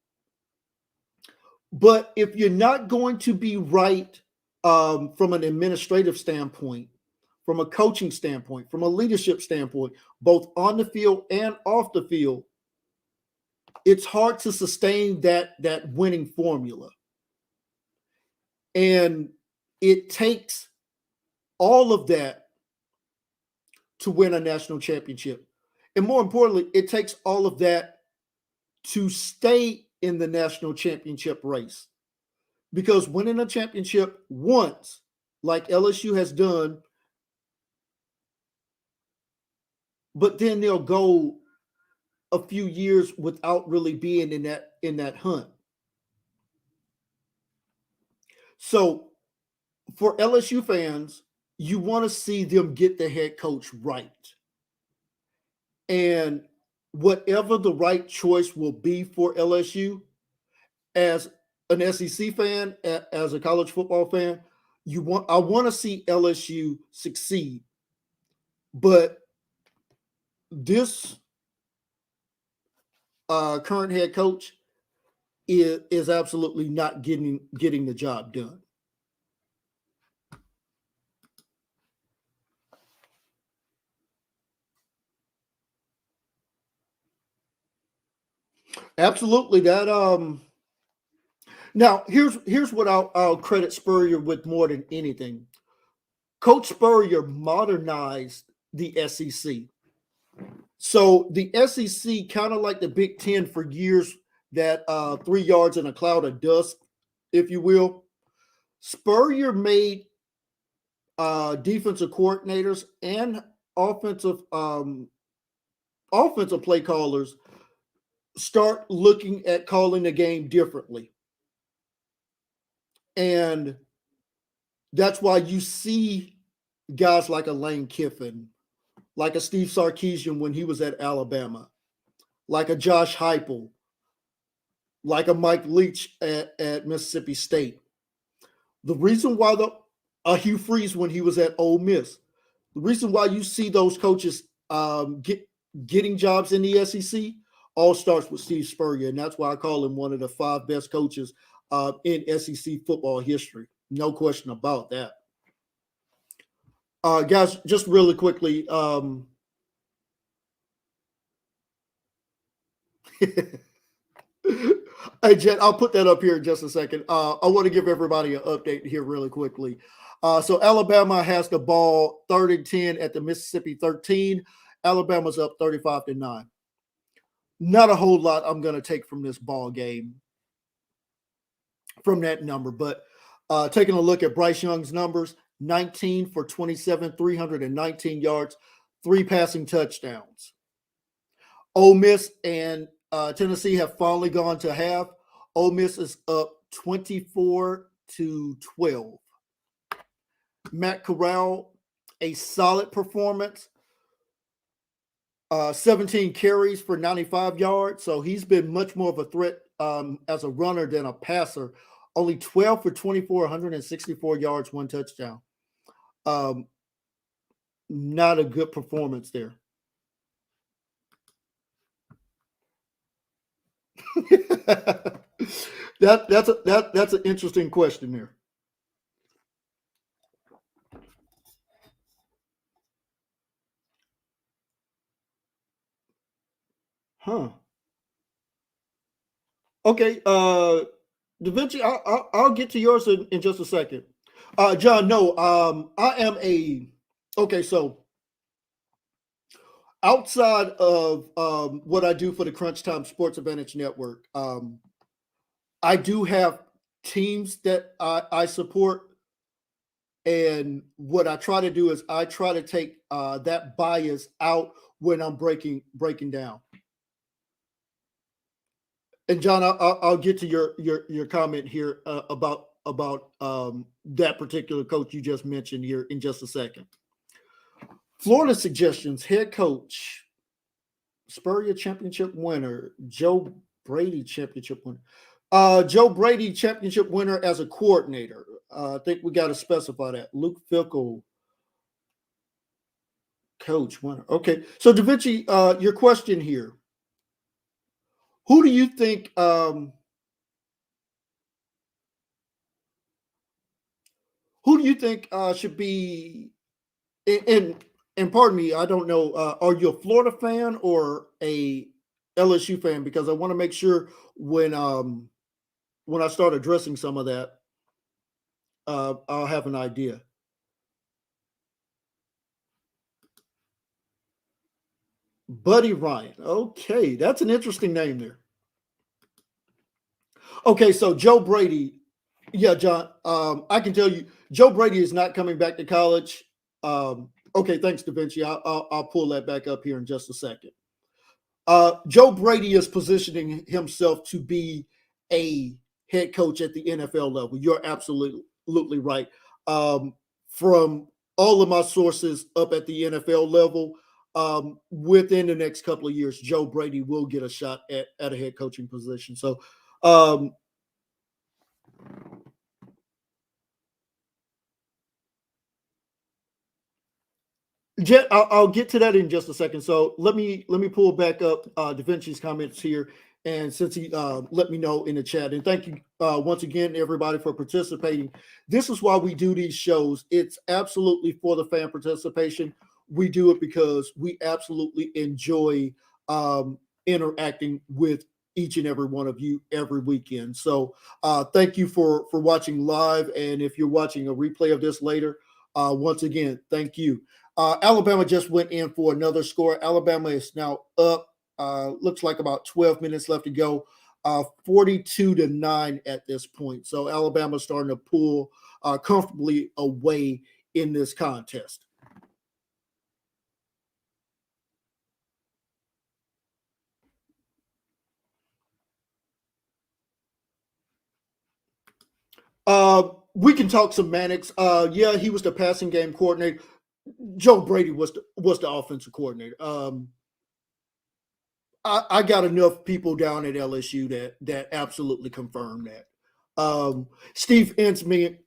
But if you're not going to be right from an administrative standpoint, from a coaching standpoint, from a leadership standpoint, both on the field and off the field, it's hard to sustain that winning formula. And it takes all of that to win a national championship. And more importantly, it takes all of that to stay in the national championship race. Because winning a championship once, like LSU has done, but then they'll go a few years without really being in that hunt. So for LSU fans, you want to see them get the head coach right. And whatever the right choice will be for LSU, as an SEC fan, as a college football fan, I want to see LSU succeed. But this current head coach is absolutely not getting the job done. Absolutely. That now here's what I'll credit Spurrier with more than anything. Coach Spurrier modernized the SEC. So the SEC, kind of like the Big Ten for years, that 3 yards in a cloud of dust, if you will. Spurrier made defensive coordinators and offensive play callers start looking at calling the game differently. And that's why you see guys like a Lane Kiffin, like a Steve Sarkisian when he was at Alabama, like a Josh Heupel, like a Mike Leach at Mississippi State. The reason why Hugh Freeze when he was at Ole Miss, the reason why you see those coaches getting jobs in the SEC all starts with Steve Spurrier, and that's why I call him one of the 5 best coaches in SEC football history. No question about that. Guys, just really quickly, hey, Jet, I'll put that up here in just a second. I want to give everybody an update here really quickly. So Alabama has the ball 3rd and 10 at the Mississippi 13. Alabama's up 35-9. Not a whole lot I'm going to take from this ball game, from that number. But taking a look at Bryce Young's numbers, 19 for 27, 319 yards, 3 passing touchdowns. Ole Miss and Tennessee have finally gone to half. Ole Miss is up 24-12. Matt Corral, a solid performance. 17 carries for 95 yards. So he's been much more of a threat as a runner than a passer. Only 12 for 24, 164 yards, one touchdown. Um, Not a good performance there. That's an interesting question there. Huh. Okay. Da Vinci, I'll get to yours in just a second. John, no. I am a okay. So outside of what I do for the Crunch Time Sports Advantage Network, I do have teams that I support, and what I try to do is I try to take that bias out when I'm breaking down. And John, I'll get to your comment here about that particular coach you just mentioned here in just a second. Florida suggestions: head coach, Spurrier championship winner, Joe Brady championship winner. Joe Brady championship winner as a coordinator. I think we got to specify that. Luke Fickle, coach winner. Okay, so Da Vinci, your question here: who do you think? Who do you think should be? And pardon me, I don't know. Are you a Florida fan or a LSU fan? Because I want to make sure when I start addressing some of that, I'll have an idea. Buddy Ryan. Okay, that's an interesting name there. Okay, so Joe Brady. Yeah, John. I can tell you, Joe Brady is not coming back to college. Okay, thanks, Da Vinci. I'll pull that back up here in just a second. Joe Brady is positioning himself to be a head coach at the NFL level. You're absolutely right. From all of my sources up at the NFL level, within the next couple of years, Joe Brady will get a shot at a head coaching position. So, um, I'll get to that in just a second. So let me pull back up Da Vinci's comments here, and since he let me know in the chat, and thank you once again everybody for participating. This is why we do these shows. It's absolutely for the fan participation. We do it because we absolutely enjoy interacting with each and every one of you every weekend. So thank you for watching live, and if you're watching a replay of this later, once again, thank you. Alabama just went in for another score. Alabama is now up. Looks like about 12 minutes left to go. 42-9 at this point. So Alabama's starting to pull comfortably away in this contest. We can talk semantics. Yeah, he was the passing game coordinator. Joe Brady was the offensive coordinator. I got enough people down at LSU that absolutely confirm that. Steve Ensminger,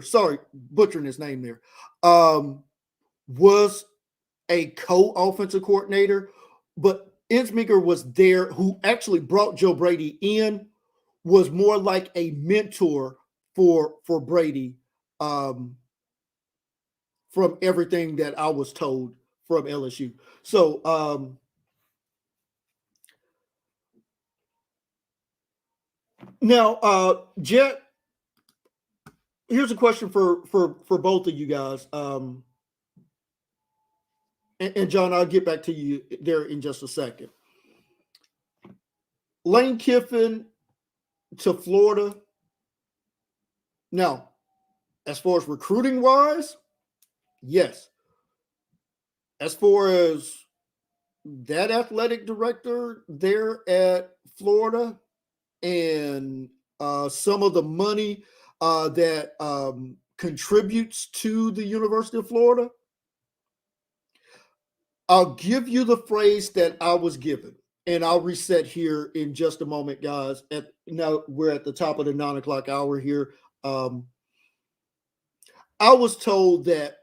sorry, butchering his name there, was a co-offensive coordinator, but Ensminger was there, who actually brought Joe Brady in, was more like a mentor for Brady, um, from everything that I was told from LSU. So now, Jet, here's a question for both of you guys. And John, I'll get back to you there in just a second. Lane Kiffin to Florida. Now, as far as recruiting wise, yes. As far as that athletic director there at Florida and some of the money that contributes to the University of Florida, I'll give you the phrase that I was given, and I'll reset here in just a moment, guys. At now we're at the top of the 9 o'clock hour here. Um, I was told that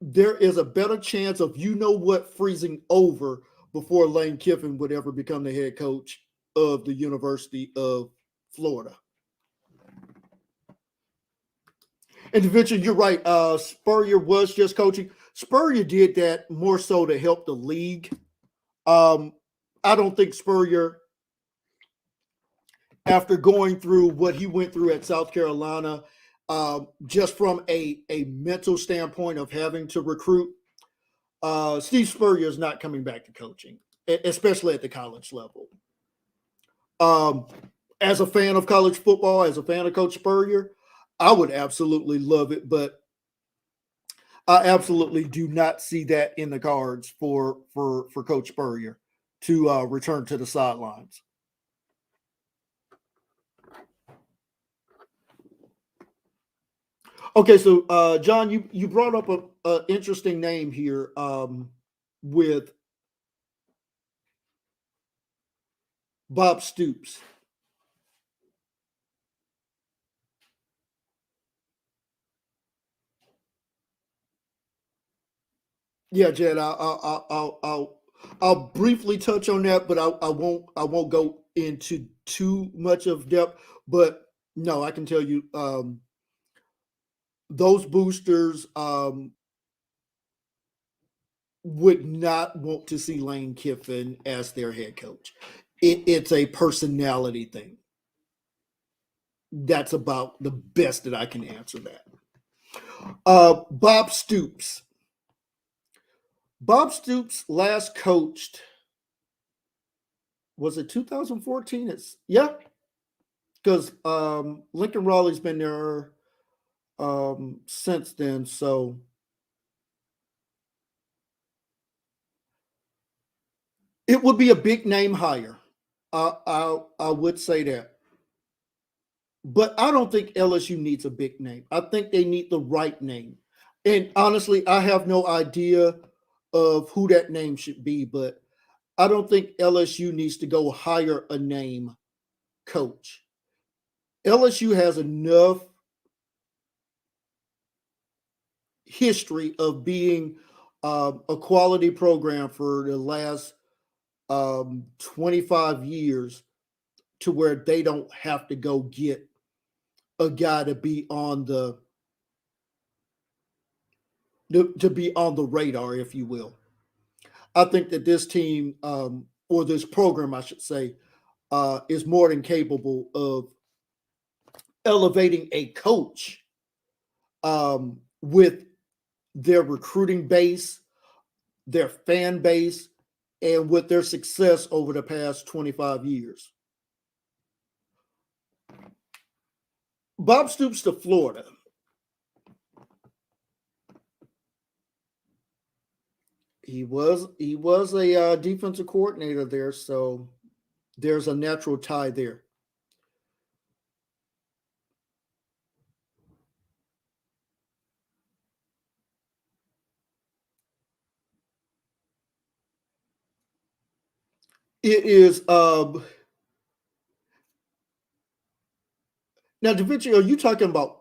there is a better chance of what freezing over before Lane Kiffin would ever become the head coach of the University of Florida. And eventually, you're right. Spurrier was just coaching. Spurrier did that more so to help the league. I don't think Spurrier, after going through what he went through at South Carolina, just from a mental standpoint of having to recruit, Steve Spurrier is not coming back to coaching, especially at the college level. As a fan of college football, as a fan of Coach Spurrier, I would absolutely love it, but I absolutely do not see that in the cards for Coach Spurrier to return to the sidelines. Okay, so John, you brought up a interesting name here with Bob Stoops. Yeah, Jed, I'll briefly touch on that, but I won't go into too much of depth. But no, I can tell you those boosters would not want to see Lane Kiffin as their head coach. It's a personality thing. That's about the best that I can answer that. Bob Stoops. Bob Stoops last coached, was it 2014? Yeah, because Lincoln Raleigh's been there since then. So it would be a big name hire. I would say that. But I don't think LSU needs a big name. I think they need the right name. And honestly, I have no idea of who that name should be, but I don't think LSU needs to go hire a name coach. LSU has enough history of being a quality program for the last 25 years to where they don't have to go get a guy to be on the radar, if you will. I think that this team, or this program, I should say, is more than capable of elevating a coach with their recruiting base, their fan base, and with their success over the past 25 years. Bob Stoops to Florida. He was a defensive coordinator there, so there's a natural tie there. It is now, Da Vinci, are you talking about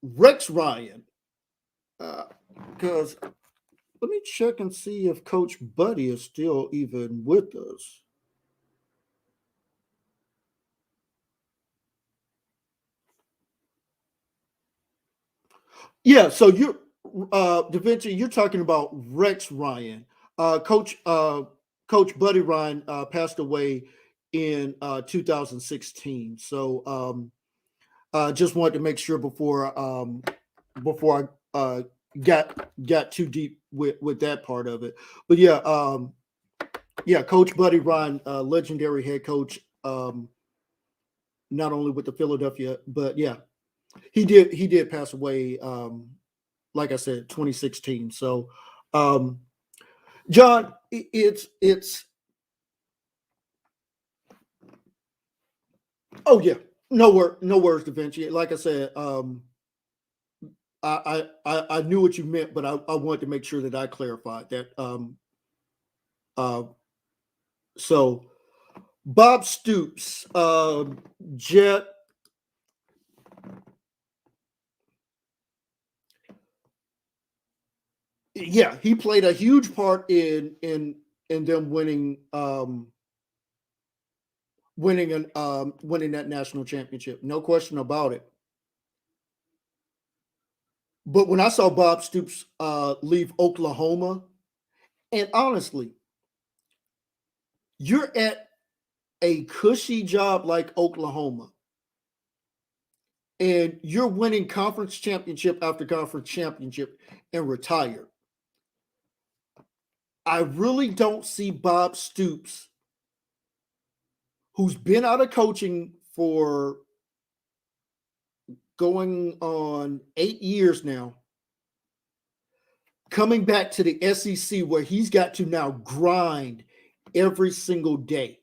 Rex Ryan? Because let me check and see if Coach Buddy is still even with us. Yeah, so you're Da Vinci, you're talking about Rex Ryan. Coach Buddy Ryan passed away in 2016. So just wanted to make sure before I got too deep with that part of it. But yeah, Coach Buddy Ryan, legendary head coach, not only with the Philadelphia, but yeah, he did pass away. Like I said, 2016. So, John, it's oh yeah, no words, Da Vinci. Like I said, I knew what you meant, but I wanted to make sure that I clarified that. Uh, so Bob Stoops, Jet. Yeah, he played a huge part in them winning that national championship. No question about it. But when I saw Bob Stoops leave Oklahoma, and honestly, you're at a cushy job like Oklahoma, and you're winning conference championship after conference championship and retire. I really don't see Bob Stoops, who's been out of coaching for going on 8 years now, coming back to the SEC where he's got to now grind every single day.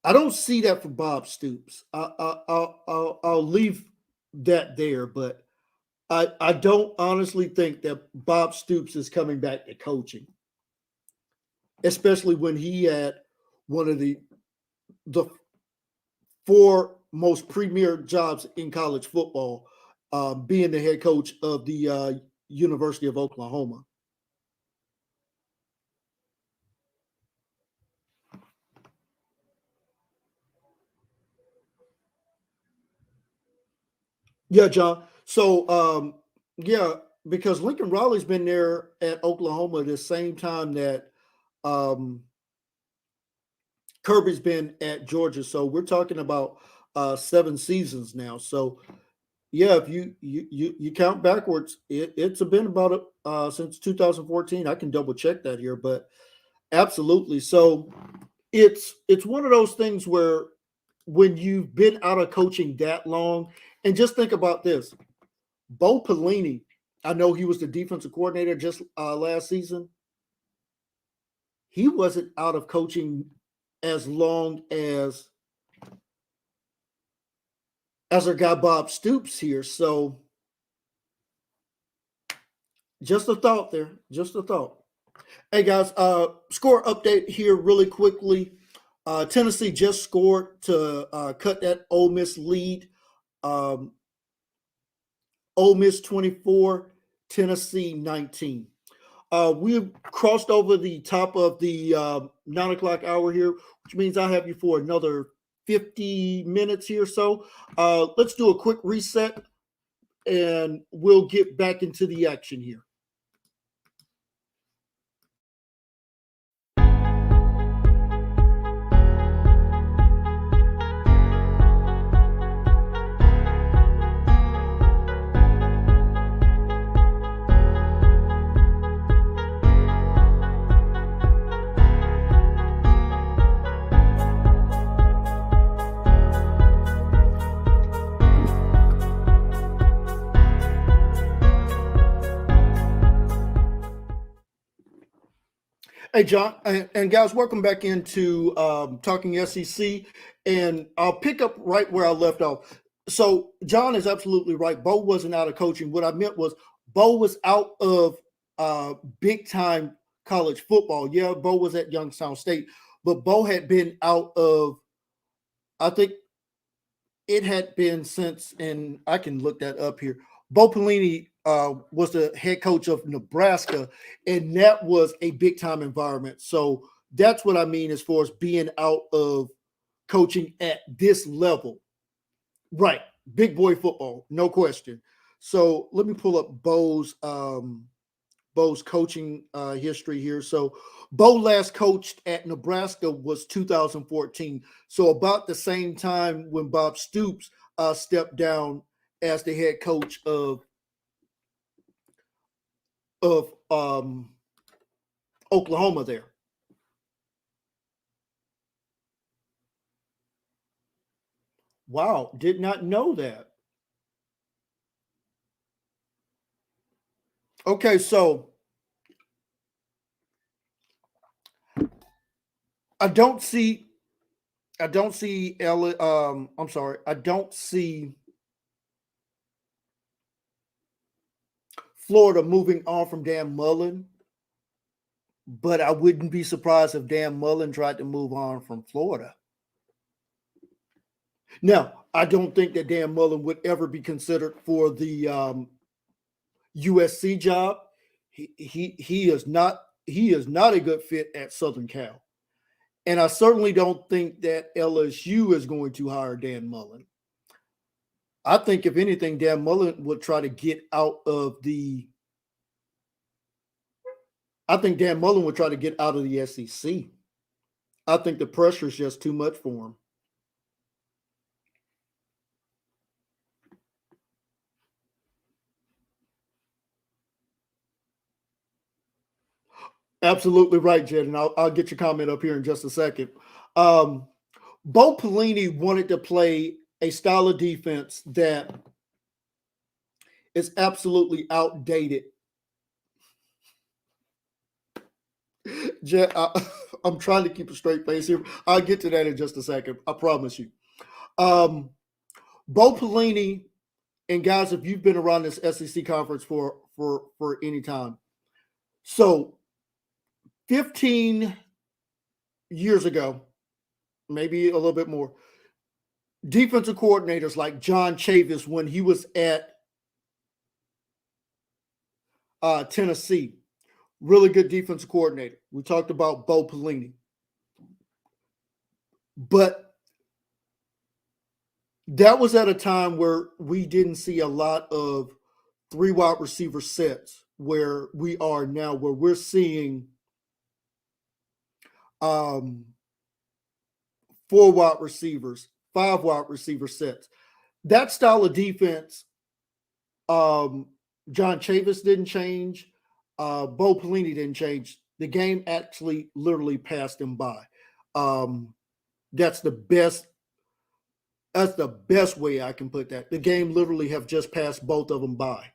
I don't see that for Bob Stoops. I'll leave that there, but I don't honestly think that Bob Stoops is coming back to coaching, especially when he had one of the four most premier jobs in college football, being the head coach of the University of Oklahoma. Yeah, John. So, yeah, because Lincoln Riley's been there at Oklahoma the same time that um, Kirby's been at Georgia. So we're talking about 7 seasons now. So yeah, if you count backwards, it's been about since 2014. I can double check that here, but absolutely. So it's one of those things where when you've been out of coaching that long, and just think about this: Bo Pelini, I know he was the defensive coordinator just last season. He wasn't out of coaching as long as our guy Bob Stoops here. So just a thought there. Just a thought. Hey guys, score update here really quickly. Tennessee just scored to cut that Ole Miss lead. Um, Ole Miss 24, Tennessee 19. We've crossed over the top of the 9 o'clock hour here, which means I have you for another 50 minutes here. So let's do a quick reset and we'll get back into the action here. Hey, John, and guys, welcome back into Talking SEC. And I'll pick up right where I left off. So, John is absolutely right. Bo wasn't out of coaching. What I meant was Bo was out of big time college football. Yeah, Bo was at Youngstown State, but Bo had been out of, I think it had been since, and I can look that up here. Bo Pelini was the head coach of Nebraska, and that was a big time environment. So that's what I mean as far as being out of coaching at this level. Right. Big boy football, no question. So let me pull up Bo's coaching history here. So Bo last coached at Nebraska was 2014. So about the same time when Bob Stoops stepped down as the head coach of Oklahoma there. Wow, did not know that. Okay, so I don't see I'm sorry, I don't see Florida moving on from Dan Mullen. but I wouldn't be surprised if Dan Mullen tried to move on from Florida. Now, I don't think that Dan Mullen would ever be considered for the USC job. He is not a good fit at Southern Cal. And I certainly don't think that LSU is going to hire Dan Mullen. I think, if anything, Dan Mullen would try to get out of the. I think Dan Mullen would try to get out of the SEC. I think the pressure is just too much for him. Absolutely right, Jed, and I'll get your comment up here in just a second. Bo Pelini wanted to play a style of defense that is absolutely outdated. Jed, I'm trying to keep a straight face here. I'll get to that in just a second. I promise you. Bo Pelini, and guys, if you've been around this SEC conference for any time, so 15 years ago, maybe a little bit more, defensive coordinators like John Chavis, when he was at Tennessee, really good defensive coordinator. We talked about Bo Pelini. But that was at a time where we didn't see a lot of 3 wide receiver sets where we are now, where we're seeing 4 wide receivers, 5 wide receiver sets. That style of defense, John Chavis didn't change. Bo Pelini didn't change. The game actually literally passed him by. That's the best way I can put that. The game literally have just passed both of them by.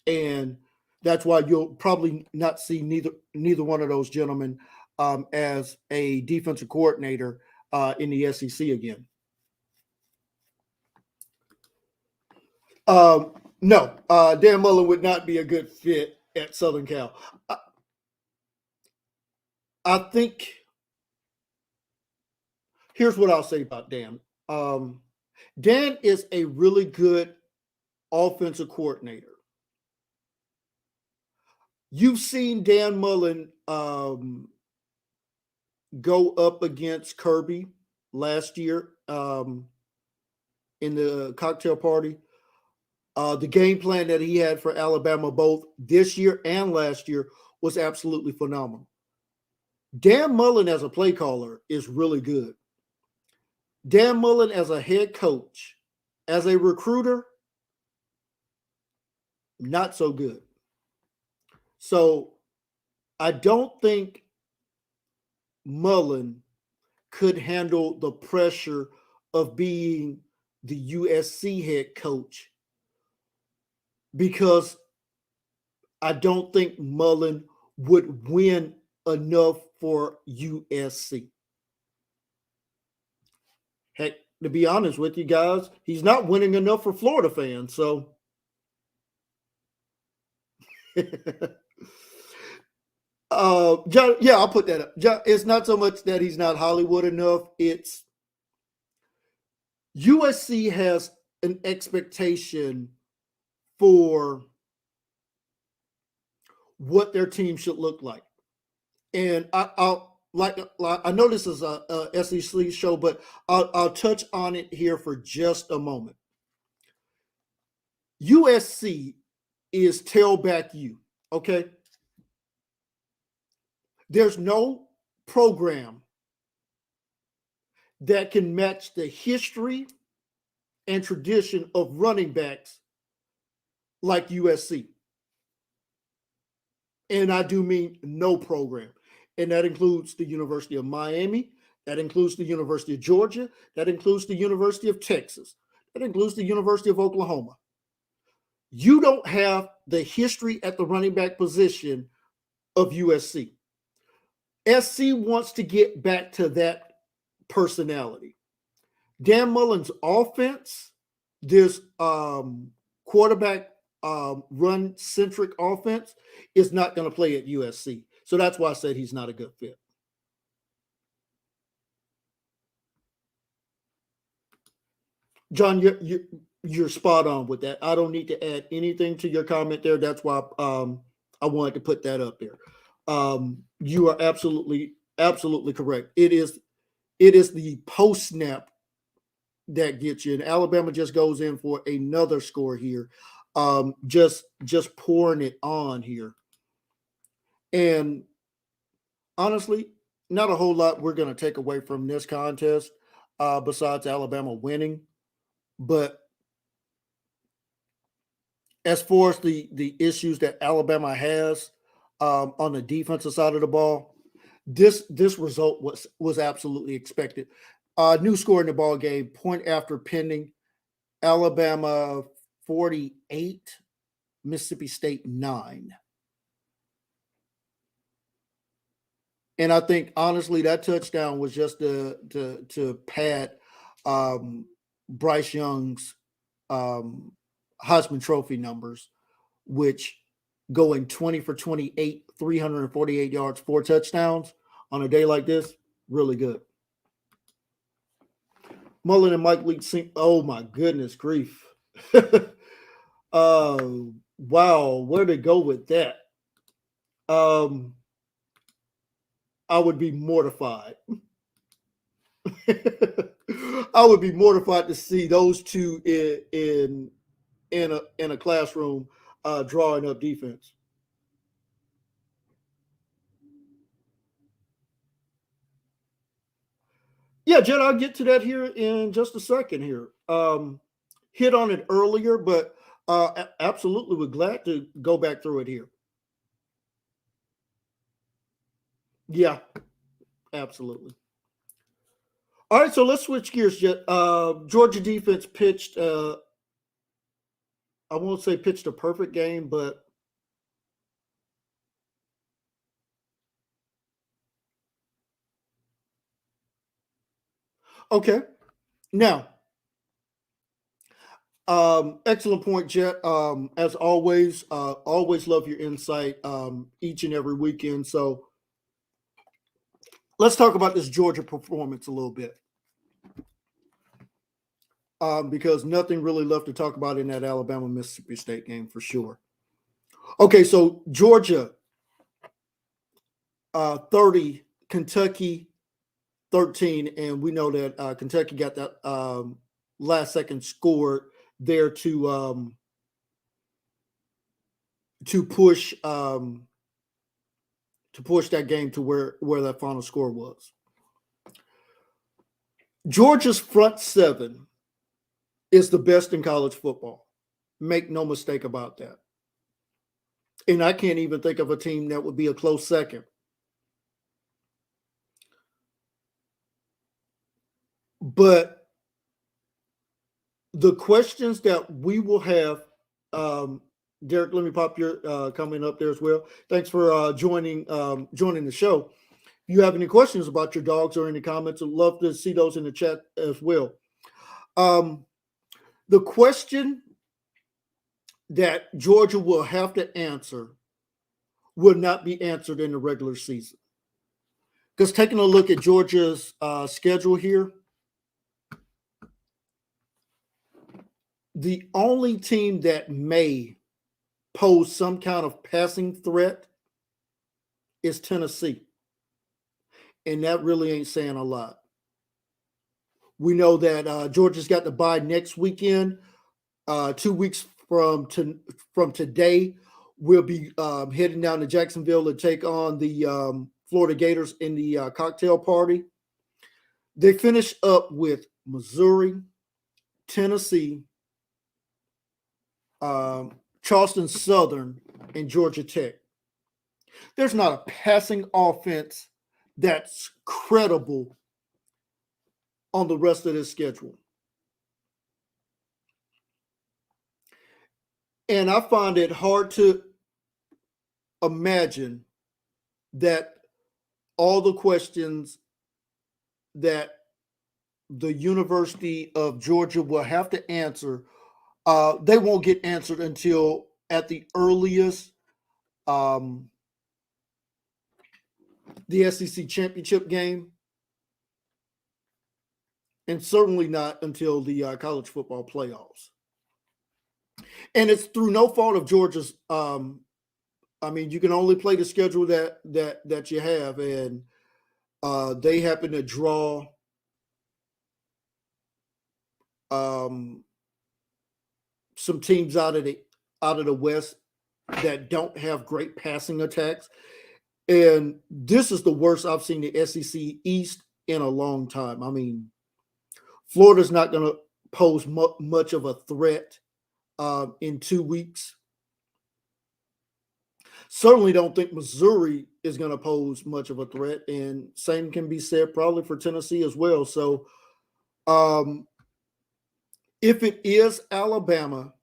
And that's why you'll probably not see neither one of those gentlemen as a defensive coordinator in the SEC again. No, Dan Mullen would not be a good fit at Southern Cal. I think here's what I'll say about Dan. Dan is a really good offensive coordinator. You've seen Dan Mullen go up against Kirby last year in the cocktail party. The game plan that he had for Alabama both this year and last year was absolutely phenomenal. Dan Mullen as a play caller is really good. Dan Mullen as a head coach, as a recruiter, not so good. So I don't think Mullen could handle the pressure of being the USC head coach, because I don't think Mullen would win enough for USC. Heck, to be honest with you guys, he's not winning enough for Florida fans. So John, yeah, I'll put that up. John, it's not so much that he's not Hollywood enough. It's USC has an expectation for what their team should look like. And I know this is a SEC show, but I'll touch on it here for just a moment. USC is tailback U, okay? There's no program that can match the history and tradition of running backs like USC. And I do mean no program. And that includes the University of Miami. That includes the University of Georgia. That includes the University of Texas. That includes the University of Oklahoma. You don't have the history at the running back position of USC. SC wants to get back to that personality. Dan Mullen's offense, this quarterback run-centric offense, is not going to play at USC. So that's why I said he's not a good fit. John, you're spot on with that. I don't need to add anything to your comment there. That's why I wanted to put that up there. You are absolutely correct. It is the post snap that gets you, and Alabama just goes in for another score here, just pouring it on here. And honestly, not a whole lot we're going to take away from this contest, besides Alabama winning. But as far as the issues that Alabama has on the defensive side of the ball, this result was absolutely expected. New score in the ball game, point after pending. Alabama 48, Mississippi State 9. And I think honestly that touchdown was just to pad Bryce Young's Heisman Trophy numbers, which going 20 for 28, 348 yards, 4 touchdowns on a day like this, really good. Mullen and Mike Leach sing. Oh my goodness grief. Wow, where to go with that? I would be mortified. I would be mortified to see those two in a classroom drawing up defense. Yeah, Jed, I'll get to that here in just a second here. Hit on it earlier, but absolutely we're glad to go back through it here. Yeah, absolutely. All right, so let's switch gears, Jed. Georgia defense pitched, I won't say pitched a perfect game, but okay. Now, excellent point, Jet. As always, always love your insight each and every weekend. So let's talk about this Georgia performance a little bit. Because nothing really left to talk about in that Alabama-Mississippi State game for sure. Okay, so Georgia 30, Kentucky 13, and we know that Kentucky got that last second score there to push that game to where that final score was. Georgia's front seven is the best in college football. Make no mistake about that. And I can't even think of a team that would be a close second. But the questions that we will have, Derek, let me pop your comment up there as well. Thanks for joining the show. If you have any questions about your dogs or any comments, I'd love to see those in the chat as well. The question that Georgia will have to answer will not be answered in the regular season. Because taking a look at Georgia's schedule here, the only team that may pose some kind of passing threat is Tennessee. And that really ain't saying a lot. We know that Georgia's got the bye next weekend. 2 weeks from today, we'll be heading down to Jacksonville to take on the Florida Gators in the cocktail party. They finish up with Missouri, Tennessee, Charleston Southern, and Georgia Tech. There's not a passing offense that's credible on the rest of this schedule. And I find it hard to imagine that all the questions that the University of Georgia will have to answer, they won't get answered until at the earliest the SEC championship game, and certainly not until the college football playoffs. And it's through no fault of Georgia's. I mean, you can only play the schedule that you have, and they happen to draw some teams out of the West that don't have great passing attacks. And this is the worst I've seen the SEC East in a long time. I mean, Florida's not going to pose much of a threat in 2 weeks. Certainly don't think Missouri is going to pose much of a threat, and same can be said probably for Tennessee as well. So if it is Alabama,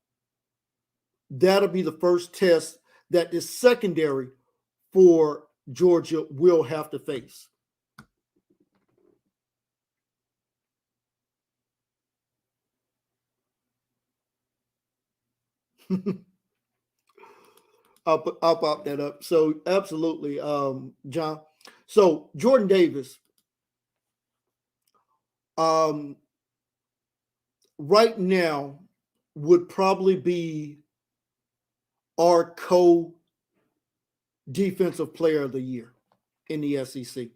that'll be the first test that the secondary for Georgia will have to face. I'll pop that up. So absolutely, John. So Jordan Davis, right now would probably be our co-defensive player of the year in the SEC,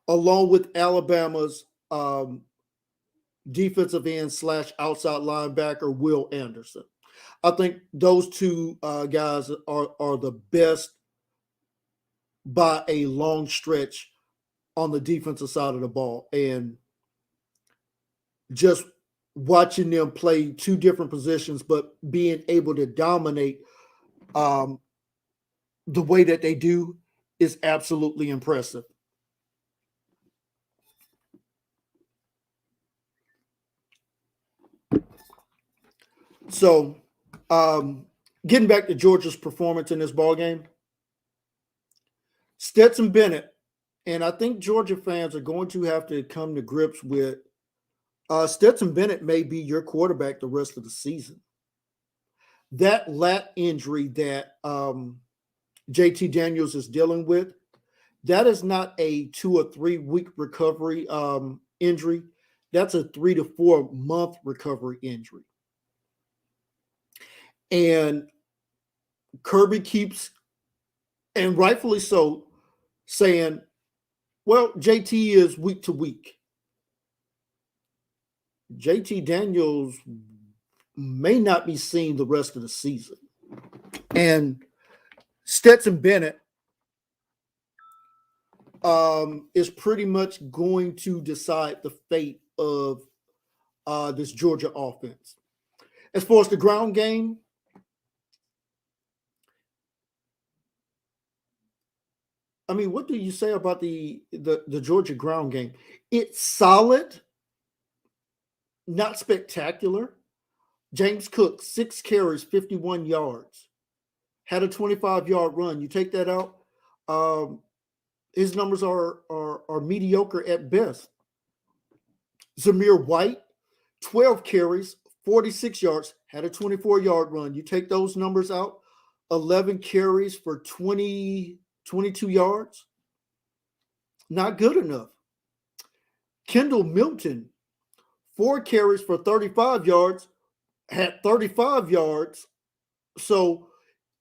along with Alabama's defensive end / outside linebacker Will Anderson. I think those two guys are the best by a long stretch on the defensive side of the ball. And just watching them play two different positions, but being able to dominate the way that they do is absolutely impressive. So, getting back to Georgia's performance in this ball game, Stetson Bennett, and I think Georgia fans are going to have to come to grips with Stetson Bennett may be your quarterback the rest of the season. That lat injury that JT Daniels is dealing with, that is not a 2 or 3 week recovery injury. That's a 3 to 4 month recovery injury. And Kirby keeps, and rightfully so, saying, well, JT is week to week. JT Daniels may not be seen the rest of the season. And Stetson Bennett is pretty much going to decide the fate of this Georgia offense. As far as the ground game, I mean, what do you say about the Georgia ground game? It's solid, not spectacular. James Cook, 6 carries, 51 yards, had a 25-yard run. You take that out, his numbers are mediocre at best. Zamir White, 12 carries, 46 yards, had a 24-yard run. You take those numbers out, 11 carries for 22 yards. Not good enough. Kendall Milton, 4 carries for 35 yards, had 35 yards. So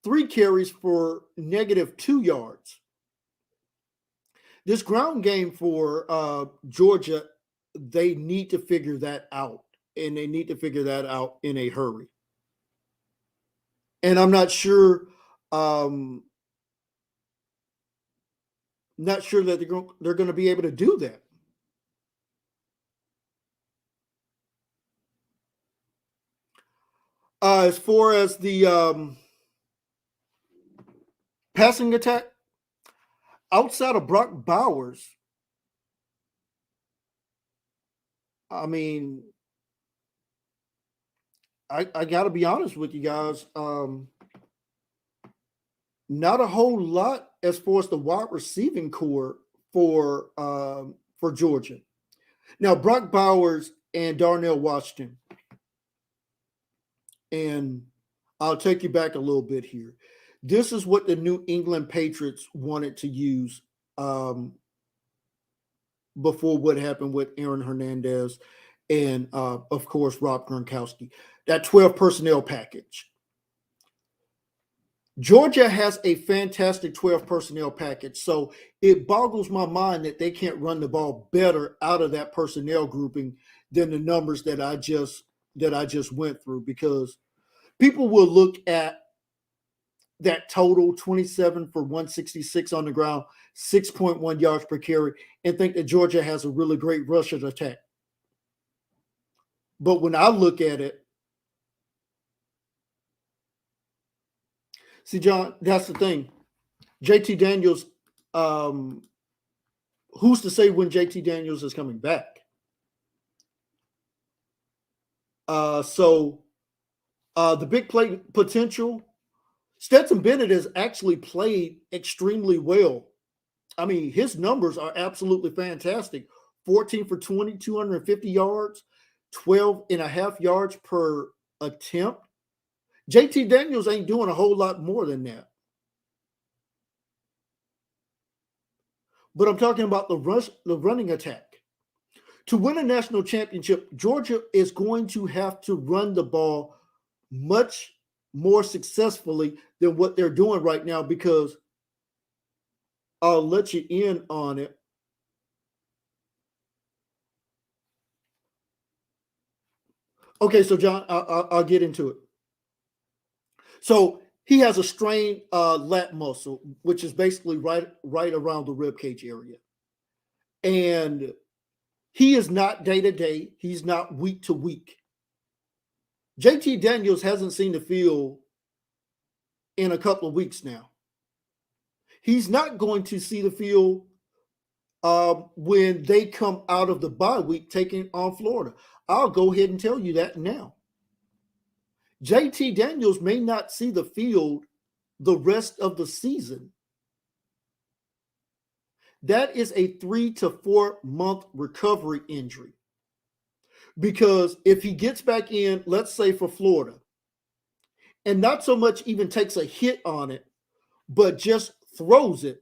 3 carries for -2 yards. This ground game for Georgia, they need to figure that out. And they need to figure that out in a hurry. And I'm not sure that they're going to be able to do that. As far as the passing attack, outside of Brock Bowers, I mean, I got to be honest with you guys. Not a whole lot as far as the wide receiving core for Georgia. Now, Brock Bowers and Darnell Washington, and I'll take you back a little bit here. This is what the New England Patriots wanted to use um, before what happened with Aaron Hernandez and, of course, Rob Gronkowski. That 12 personnel package. Georgia has a fantastic 12 personnel package, so it boggles my mind that they can't run the ball better out of that personnel grouping than the numbers that I just went through, because people will look at that total 27 for 166 on the ground, 6.1 yards per carry, and think that Georgia has a really great rushing attack. But when I look at it, see, John, that's the thing. JT Daniels, who's to say when JT Daniels is coming back? So the big play potential, Stetson Bennett has actually played extremely well. I mean, his numbers are absolutely fantastic. 14 for 20, 250 yards, 12 and a half yards per attempt. JT Daniels ain't doing a whole lot more than that. But I'm talking about the running attack. To win a national championship, Georgia is going to have to run the ball much more successfully than what they're doing right now, because I'll let you in on it. Okay, so John, I'll get into it. So he has a strained lat muscle, which is basically right around the rib cage area, and he is not day to day. He's not week to week. JT Daniels hasn't seen the field in a couple of weeks now. He's not going to see the field when they come out of the bye week taking on Florida. I'll go ahead and tell you that now. JT Daniels may not see the field the rest of the season. That is a 3 to 4 month recovery injury. Because if he gets back in, let's say for Florida, and not so much even takes a hit on it, but just throws it,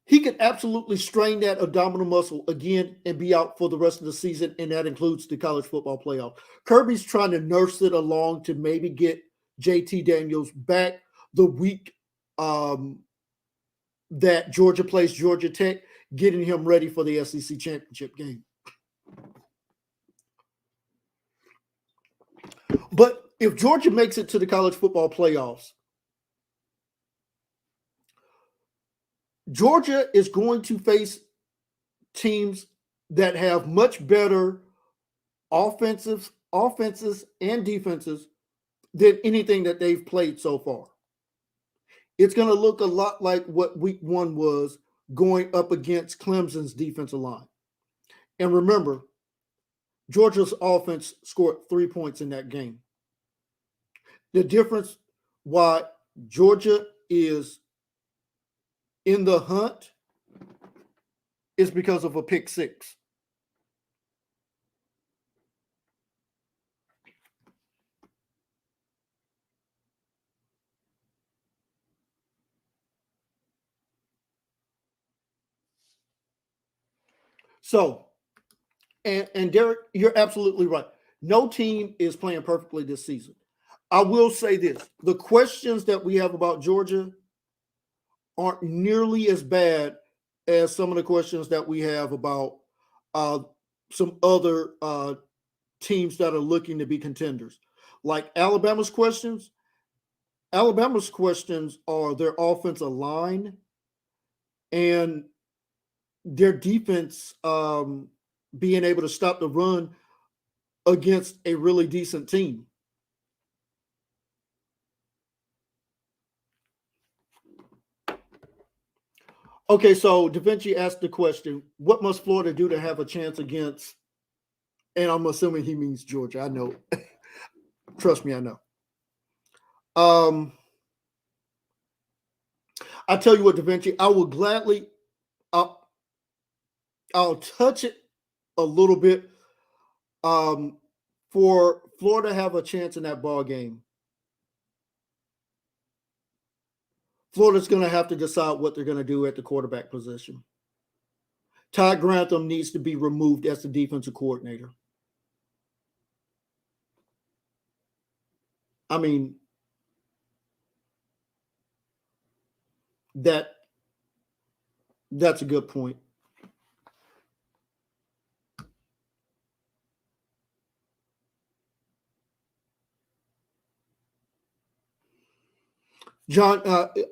he could absolutely strain that abdominal muscle again and be out for the rest of the season, and that includes the college football playoff. Kirby's trying to nurse it along to maybe get JT Daniels back the week that Georgia plays Georgia Tech, getting him ready for the SEC championship game. But if Georgia makes it to the college football playoffs, Georgia is going to face teams that have much better offenses and defenses than anything that they've played so far. It's going to look a lot like what week 1 was, going up against Clemson's defensive line. And remember, Georgia's offense scored 3 points in that game. The difference why Georgia is in the hunt is because of a pick six. So, and Derek, you're absolutely right. No team is playing perfectly this season. I will say this: the questions that we have about Georgia aren't nearly as bad as some of the questions that we have about some other teams that are looking to be contenders. Like Alabama's questions are their offensive line and their defense being able to stop the run against a really decent team. Okay, so Da Vinci asked the question, what must Florida do to have a chance against, and I'm assuming he means Georgia. I know. Trust me, I know. I tell you what, Da Vinci, I will gladly, I'll touch it a little bit. For Florida to have a chance in that ball game, Florida's going to have to decide what they're going to do at the quarterback position. Todd Grantham needs to be removed as the defensive coordinator. I mean, that's a good point. John,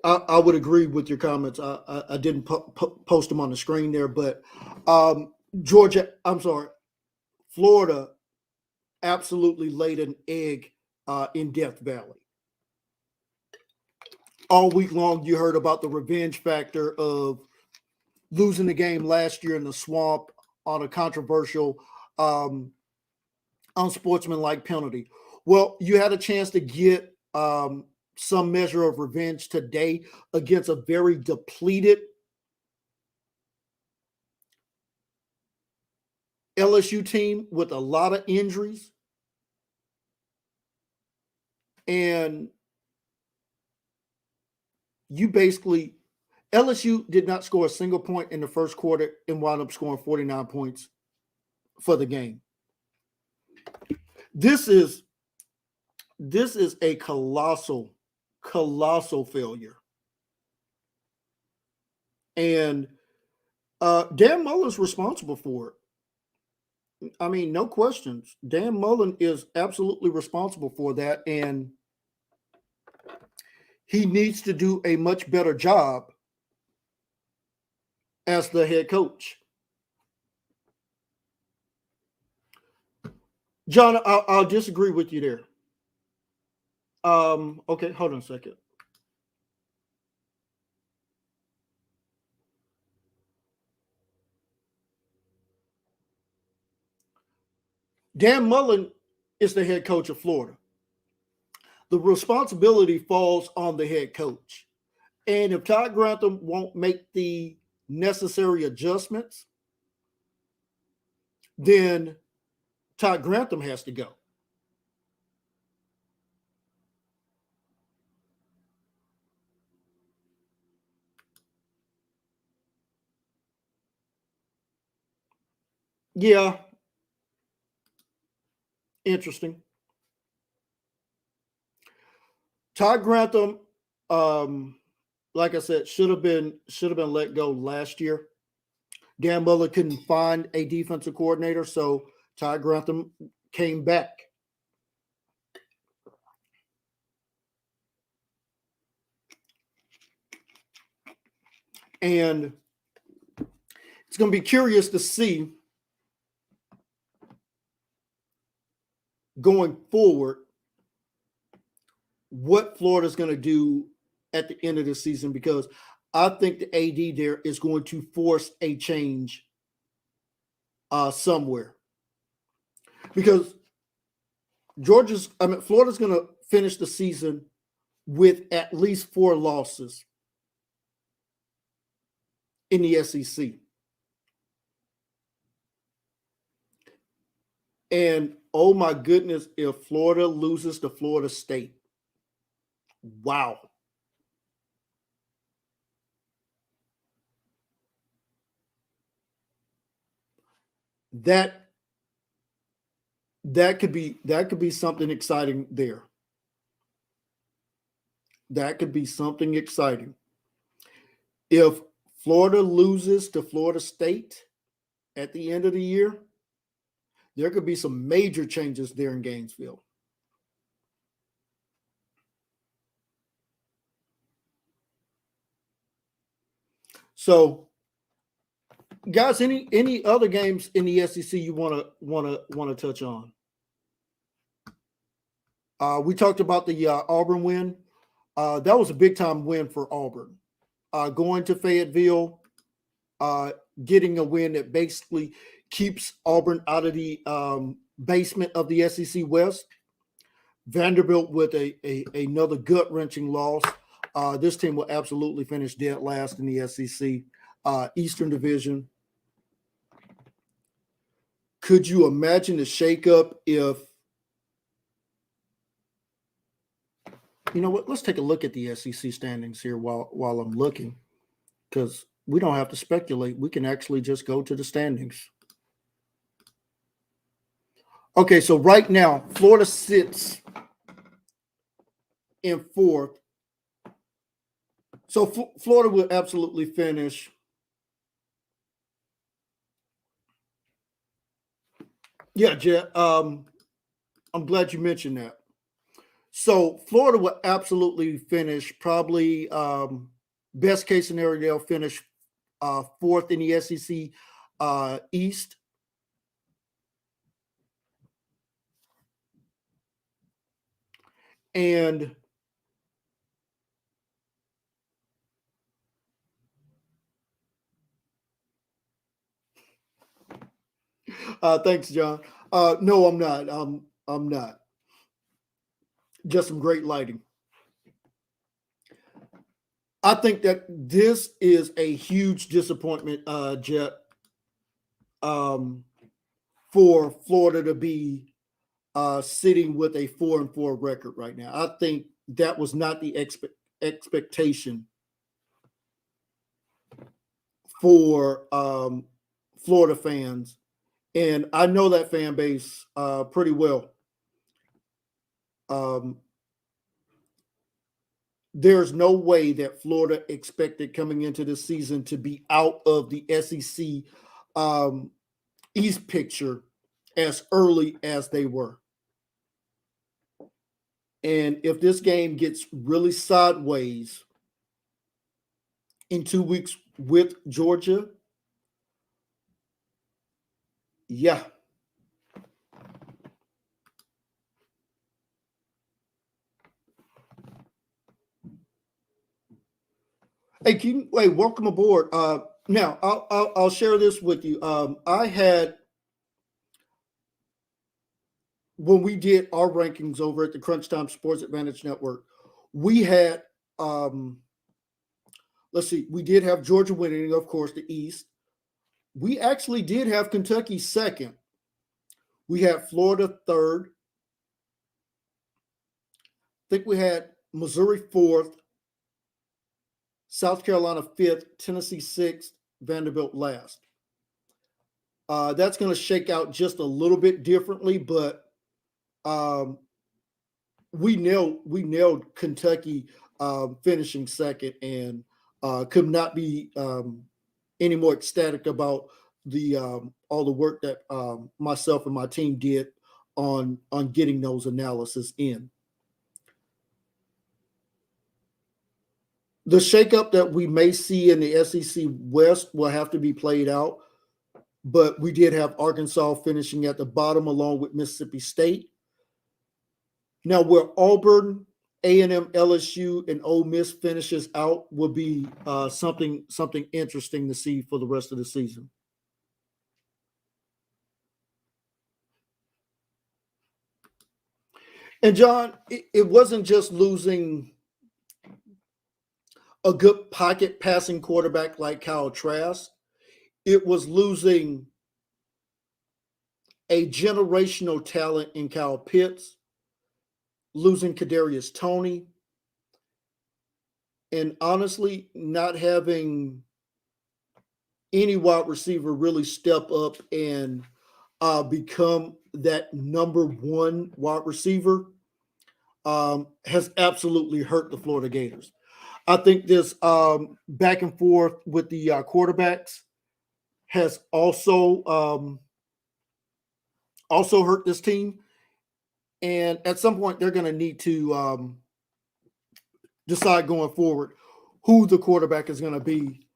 I would agree with your comments. I didn't post them on the screen there, but Florida absolutely laid an egg in Death Valley. All week long, you heard about the revenge factor of losing the game last year in the swamp on a controversial, unsportsmanlike penalty. Well, you had a chance to get some measure of revenge today against a very depleted LSU team with a lot of injuries. And LSU did not score a single point in the first quarter and wound up scoring 49 points for the game. This is a colossal failure. And Dan Mullen's responsible for it. I mean, no questions. Dan Mullen is absolutely responsible for that, and he needs to do a much better job as the head coach. John, I'll disagree with you there. Okay, hold on a second. Dan Mullen is the head coach of Florida. The responsibility falls on the head coach. And if Todd Grantham won't make the necessary adjustments, then Todd Grantham has to go. Yeah. Interesting. Todd Grantham, like I said, should have been let go last year. Dan Mullen couldn't find a defensive coordinator, so Todd Grantham came back. And it's going to be curious to see going forward what Florida's going to do at the end of the season, because I think the AD there is going to force a change somewhere. Because Florida's going to finish the season with at least 4 losses in the SEC. And oh my goodness, if Florida loses to Florida State, wow. That could be something exciting there. That could be something exciting. If Florida loses to Florida State at the end of the year, there could be some major changes there in Gainesville. So, guys, any other games in the SEC you want to touch on? We talked about the Auburn win. That was a big time win for Auburn. Going to Fayetteville, getting a win that basically keeps Auburn out of the basement of the SEC West. Vanderbilt with another gut-wrenching loss. This team will absolutely finish dead last in the SEC Eastern Division. Could you imagine the shakeup if You know what? Let's take a look at the SEC standings here while I'm looking, because we don't have to speculate. We can actually just go to the standings. Okay, so right now, Florida sits in fourth. So Florida will absolutely finish. Yeah, Jet. I'm glad you mentioned that. So Florida will absolutely finish. Probably best case scenario, they'll finish fourth in the SEC East. And thanks, John. No, I'm not. I'm not. Just some great lighting. I think that this is a huge disappointment, Jet, for Florida to be sitting with a 4-4 record right now. I think that was not the expectation for Florida fans, and I know that fan base pretty well. There's no way that Florida expected coming into the season to be out of the SEC East picture as early as they were. And if this game gets really sideways in 2 weeks with Georgia, yeah. Hey, wait, welcome aboard. Now, I'll share this with you. I had, when we did our rankings over at the Crunch Time Sports Advantage Network, we had, let's see, we did have Georgia winning, of course, the East. We actually did have Kentucky second. We had Florida third. I think we had Missouri fourth, South Carolina fifth, Tennessee sixth, Vanderbilt last. That's going to shake out just a little bit differently, but we nailed Kentucky finishing second, and could not be any more ecstatic about the all the work that myself and my team did on getting those analysis in. The shakeup that we may see in the SEC West will have to be played out, but we did have Arkansas finishing at the bottom along with Mississippi State. Now, where Auburn, A&M, LSU, and Ole Miss finishes out will be something interesting to see for the rest of the season. And John, it wasn't just losing a good pocket passing quarterback like Kyle Trask. It was losing a generational talent in Kyle Pitts, losing Kadarius Toney, and honestly, not having any wide receiver really step up and become that number one wide receiver has absolutely hurt the Florida Gators. I think this back and forth with the quarterbacks has also hurt this team. And at some point, they're going to need to decide going forward who the quarterback is going to be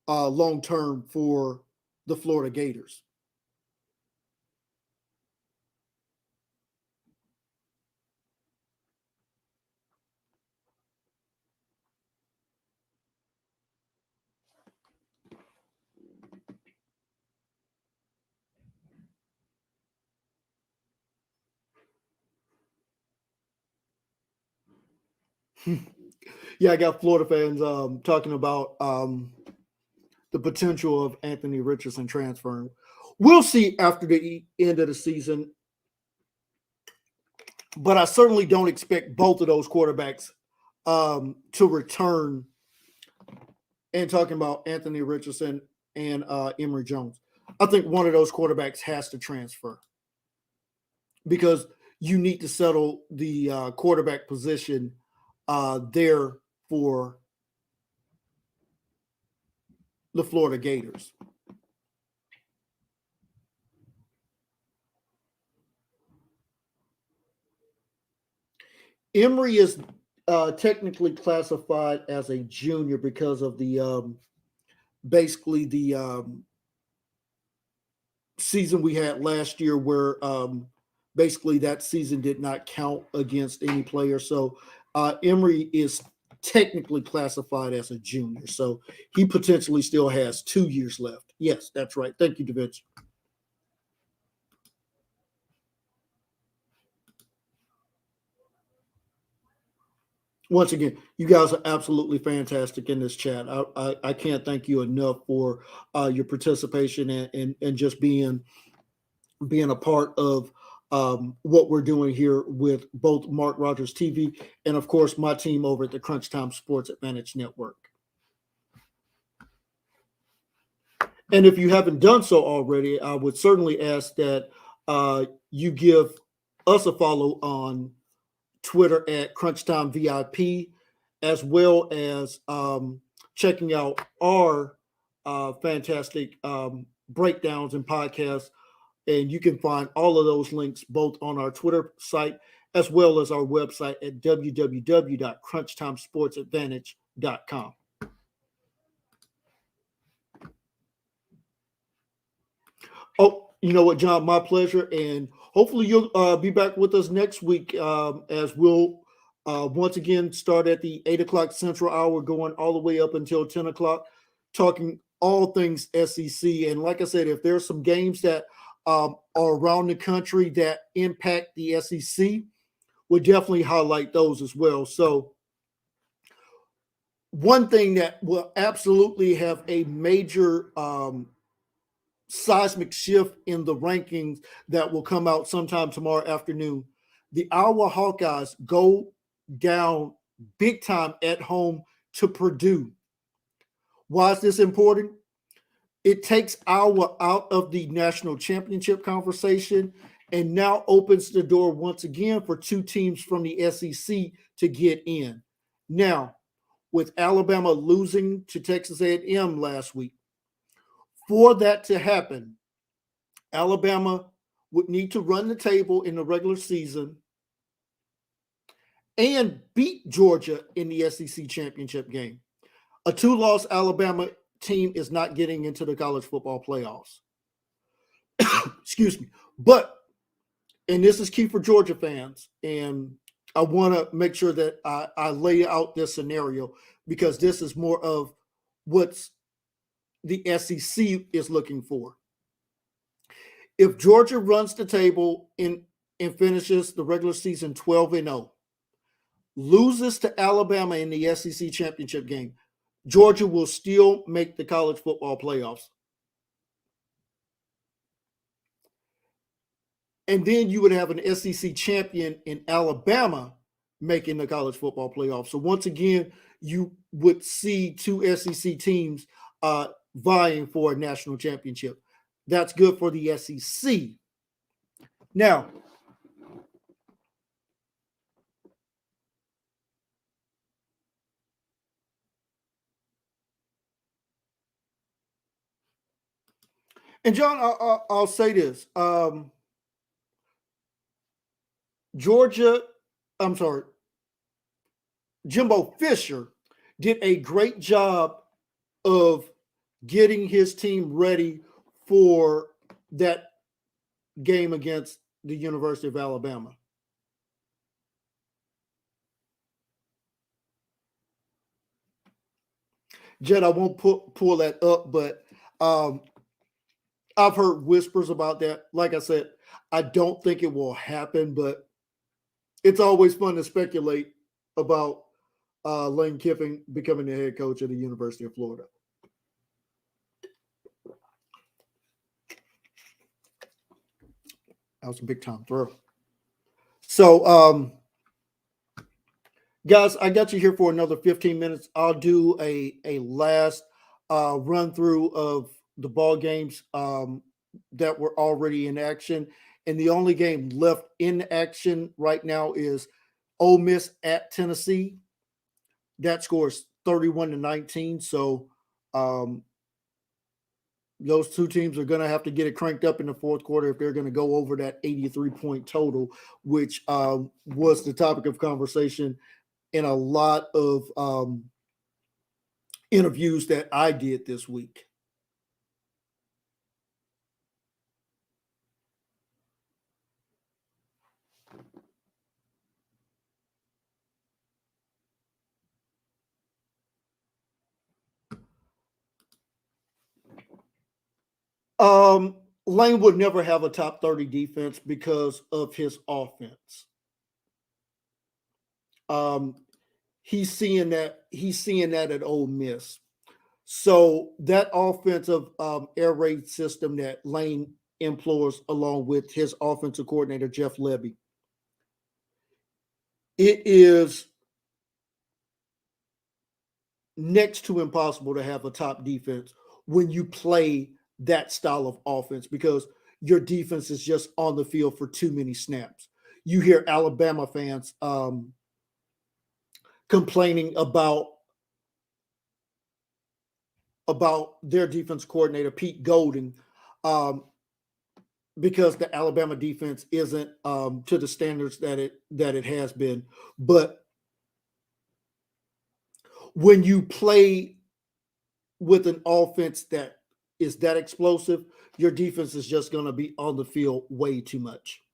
long term for the Florida Gators. Yeah, I got Florida fans talking about the potential of Anthony Richardson transferring. We'll see after the end of the season. But I certainly don't expect both of those quarterbacks to return. And talking about Anthony Richardson and Emory Jones, I think one of those quarterbacks has to transfer because you need to settle the quarterback position there for the Florida Gators. Emory is technically classified as a junior because of the basically the season we had last year where basically that season did not count against any player. So Emory is technically classified as a junior. So he potentially still has 2 years left. Yes, that's right. Thank you, DaVinci. Once again, you guys are absolutely fantastic in this chat. I can't thank you enough for your participation and just being a part of what we're doing here with both Mark Rogers TV and, of course, my team over at the Crunch Time Sports Advantage Network. And if you haven't done so already, I would certainly ask that you give us a follow on Twitter at Crunchtime VIP, as well as checking out our fantastic breakdowns and podcasts. And you can find all of those links both on our Twitter site as well as our website at www.crunchtimesportsadvantage.com. Oh, you know what, John? My pleasure. And hopefully you'll be back with us next week as we'll once again start at the 8 o'clock Central Hour, going all the way up until 10 o'clock, talking all things SEC. And like I said, if there's some games that are around the country that impact the SEC, we'll definitely highlight those as well. So one thing that will absolutely have a major seismic shift in the rankings that will come out sometime tomorrow afternoon. The Iowa Hawkeyes go down big time at home to Purdue. Why is this important? It takes Iowa out of the national championship conversation and now opens the door once again for two teams from the SEC to get in. Now, with Alabama losing to Texas A&M last week, for that to happen, Alabama would need to run the table in the regular season and beat Georgia in the SEC championship game. A two-loss Alabama team is not getting into the college football playoffs. Excuse me. But, and this is key for Georgia fans, and I want to make sure that I lay out this scenario because this is more of what's the SEC is looking for. If Georgia runs the table and finishes the regular season 12-0, loses to Alabama in the SEC championship game, Georgia will still make the college football playoffs. And then you would have an SEC champion in Alabama making the college football playoffs. So once again, you would see two SEC teams vying for a national championship. That's good for the SEC. Now, and John, I'll say this. Georgia, I'm sorry, Jimbo Fisher did a great job of getting his team ready for that game against the University of Alabama. Jed, I won't pull that up, but I've heard whispers about that. Like I said, I don't think it will happen, but it's always fun to speculate about Lane Kiffin becoming the head coach of the University of Florida. That was a big time throw. So, guys, I got you here for another 15 minutes. I'll do a last run through of the ball games that were already in action. And the only game left in action right now is Ole Miss at Tennessee. That scores 31-19. So um, those two teams are going to have to get it cranked up in the fourth quarter if they're going to go over that 83-point total, which was the topic of conversation in a lot of interviews that I did this week. Um, Lane would never have a top 30 defense because of his offense. Um, he's seeing that at Ole Miss. So that offensive air raid system that Lane employs along with his offensive coordinator, Jeff Levy, it is next to impossible to have a top defense when you play that style of offense because your defense is just on the field for too many snaps. You hear Alabama fans complaining about their defense coordinator Pete Golding um, because the Alabama defense isn't to the standards that it has been. But when you play with an offense that is that explosive, your defense is just going to be on the field way too much.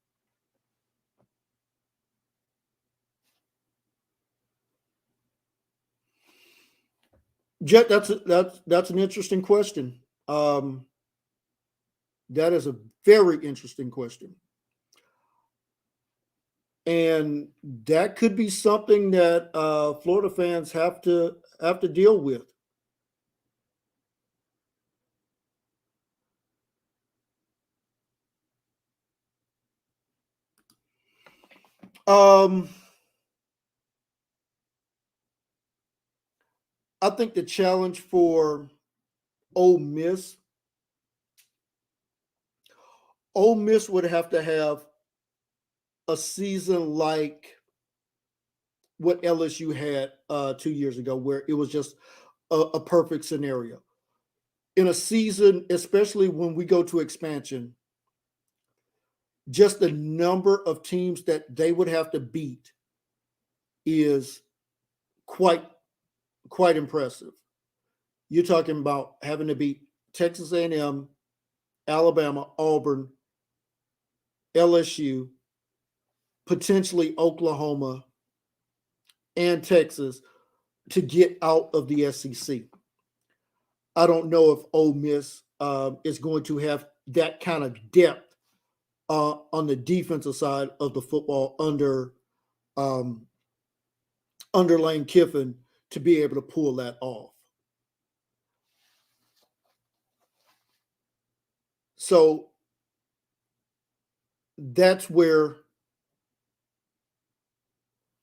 Jet, that's an interesting question. Um, that is a very interesting question, and that could be something that Florida fans have to deal with. Um, I think the challenge for Ole Miss, Ole Miss would have to have a season like what LSU had 2 years ago, where it was just a perfect scenario. In a season, especially when we go to expansion, just the number of teams that they would have to beat is quite quite impressive. You're talking about having to beat Texas A&M, Alabama, Auburn, LSU, potentially Oklahoma, and Texas to get out of the SEC. I don't know if Ole Miss is going to have that kind of depth on the defensive side of the football um, under Lane Kiffin to be able to pull that off. So that's where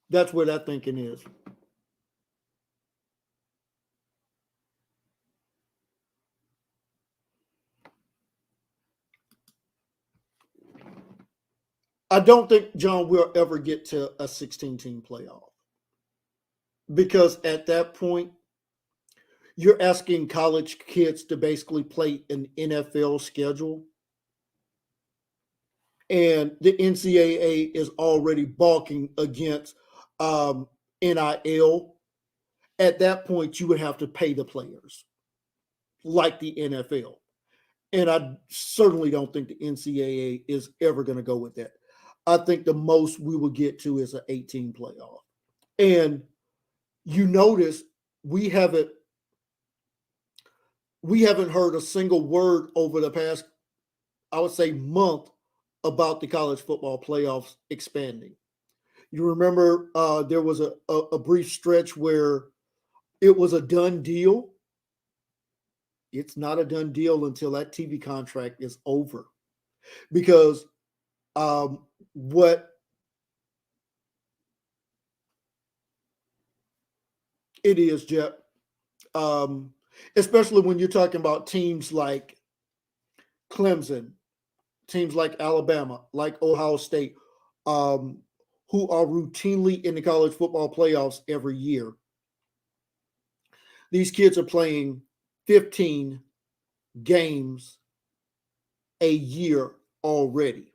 that thinking is. I don't think John will ever get to a 16-team playoff because at that point you're asking college kids to basically play an NFL schedule, and the NCAA is already balking against NIL. At that point, you would have to pay the players like the NFL. And I certainly don't think the NCAA is ever going to go with that. I think the most we will get to is an 18 playoff. And you notice we haven't we haven't heard a single word over the past, I would say, month about the college football playoffs expanding. You remember there was a brief stretch where it was a done deal. It's not a done deal until that TV contract is over because what It is, Jeff. Um, Especially when you're talking about teams like Clemson, teams like Alabama, like Ohio State, um, who are routinely in the college football playoffs every year. These kids are playing 15 games a year already.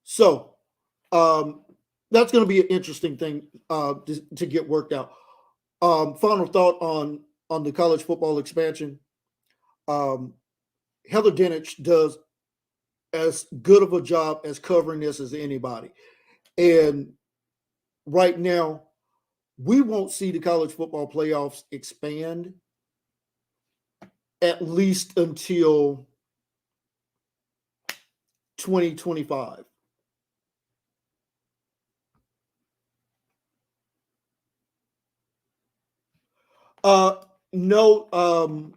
So um, that's going to be an interesting thing to get worked out. Final thought on the college football expansion. Um, Heather Dinich does as good of a job as covering this as anybody. And right now, we won't see the college football playoffs expand at least until 2025. Uh, no.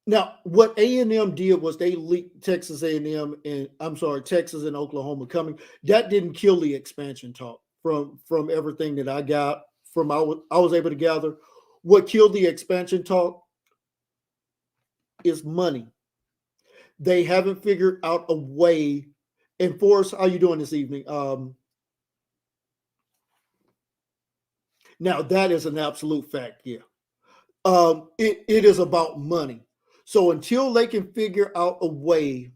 Now, what A&M did was they leaked Texas A&M and I'm sorry, Texas and Oklahoma coming. That didn't kill the expansion talk from everything that I got from I was able to gather. What killed the expansion talk is money. They haven't figured out a way. And Forrest, how you doing this evening? Now that is an absolute fact. Yeah, it is about money. So until they can figure out a way,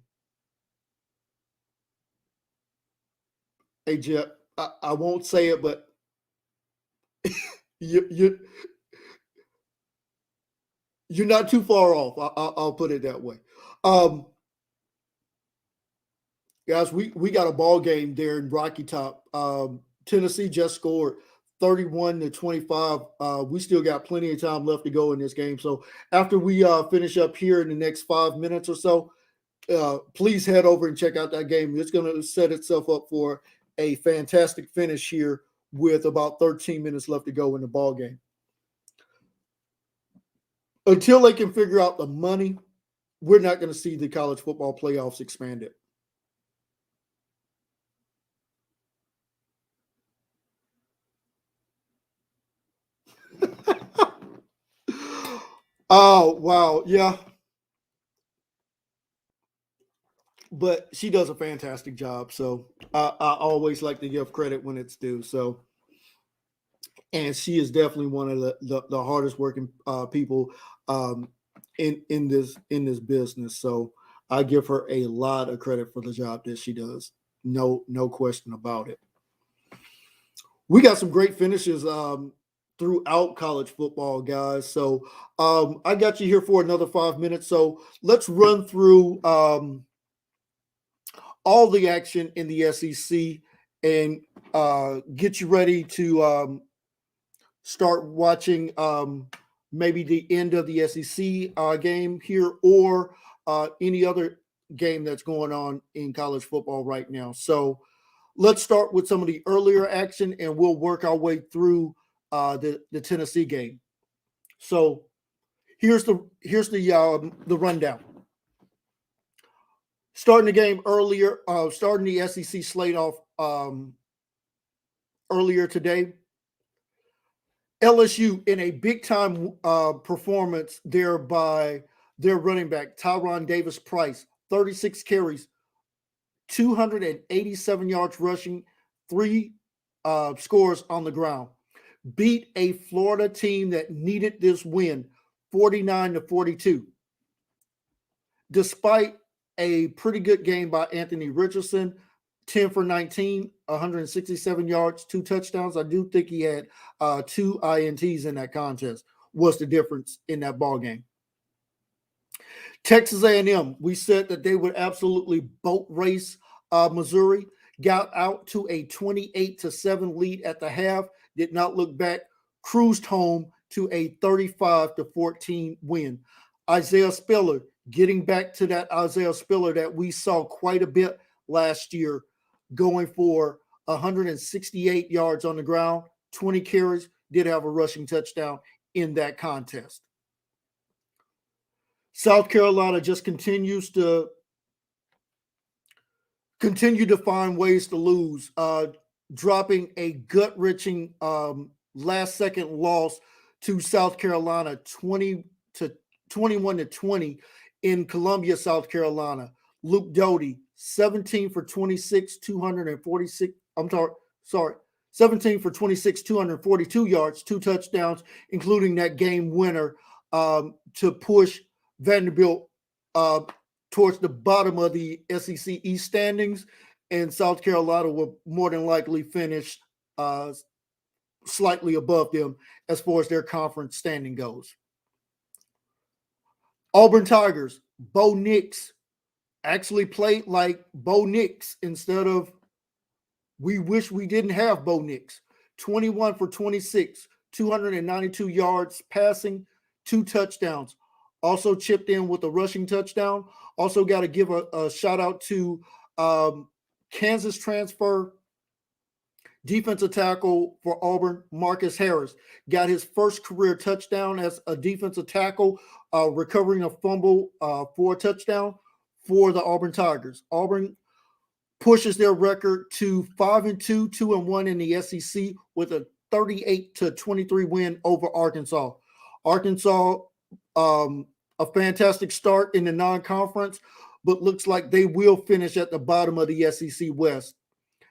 hey Jeff, I won't say it, but you you're not too far off. I'll put it that way. Um, Guys, we got a ball game there in Rocky Top. Tennessee just scored 31-25. We still got plenty of time left to go in this game. So after we finish up here in the next 5 minutes or so, please head over and check out that game. It's going to set itself up for a fantastic finish here with about 13 minutes left to go in the ball game. Until they can figure out the money, we're not going to see the college football playoffs expanded. Oh, wow. Yeah. But she does a fantastic job. So I always like to give credit when it's due. So, and she is definitely one of the hardest working people in this business. So I give her a lot of credit for the job that she does. No question about it. We got some great finishes throughout college football, guys. So I got you here for another 5 minutes. So let's run through all the action in the SEC and get you ready to start watching maybe the end of the SEC game here or any other game that's going on in college football right now. So let's start with some of the earlier action and we'll work our way through the Tennessee game. So here's the rundown. Starting the game earlier, starting the SEC slate off earlier today. LSU in a big time performance there by their running back, Tyron Davis Price, 36 carries, 287 yards rushing, 3 scores on the ground. Beat a Florida team that needed this win, 49-42. Despite a pretty good game by Anthony Richardson, 10 for 19, 167 yards, 2 touchdowns. I do think he had 2 INTs in that contest. Was the difference in that ball game. Texas A&M, we said that they would absolutely boat race Missouri. Got out to a 28-7 lead at the half. Did not look back. Cruised home to a 35-14 win. Isaiah Spiller getting back to that Isaiah Spiller that we saw quite a bit last year, going for 168 yards on the ground, 20 carries, did have a rushing touchdown in that contest. South Carolina just continues to find ways to lose, dropping a gut-wrenching last second loss to South Carolina, 21-20 in Columbia, South Carolina. Luke Doty, 17 for 26, 246. 17 for 26, 242 yards, 2 touchdowns, including that game winner to push Vanderbilt towards the bottom of the SEC East standings, and South Carolina will more than likely finish slightly above them as far as their conference standing goes. Auburn Tigers, Bo Nix actually played like Bo Nix instead of we wish we didn't have Bo Nix. 21 for 26, 292 yards passing, 2 touchdowns. Also chipped in with a rushing touchdown. Also got to give a shout out to Kansas transfer defensive tackle for Auburn, Marcus Harris. Got his first career touchdown as a defensive tackle, recovering a fumble for a touchdown for the Auburn Tigers. Auburn pushes their record to 5-2, 2-1 in the SEC with a 38-23 win over Arkansas. Arkansas, a fantastic start in the non-conference, but looks like they will finish at the bottom of the SEC West,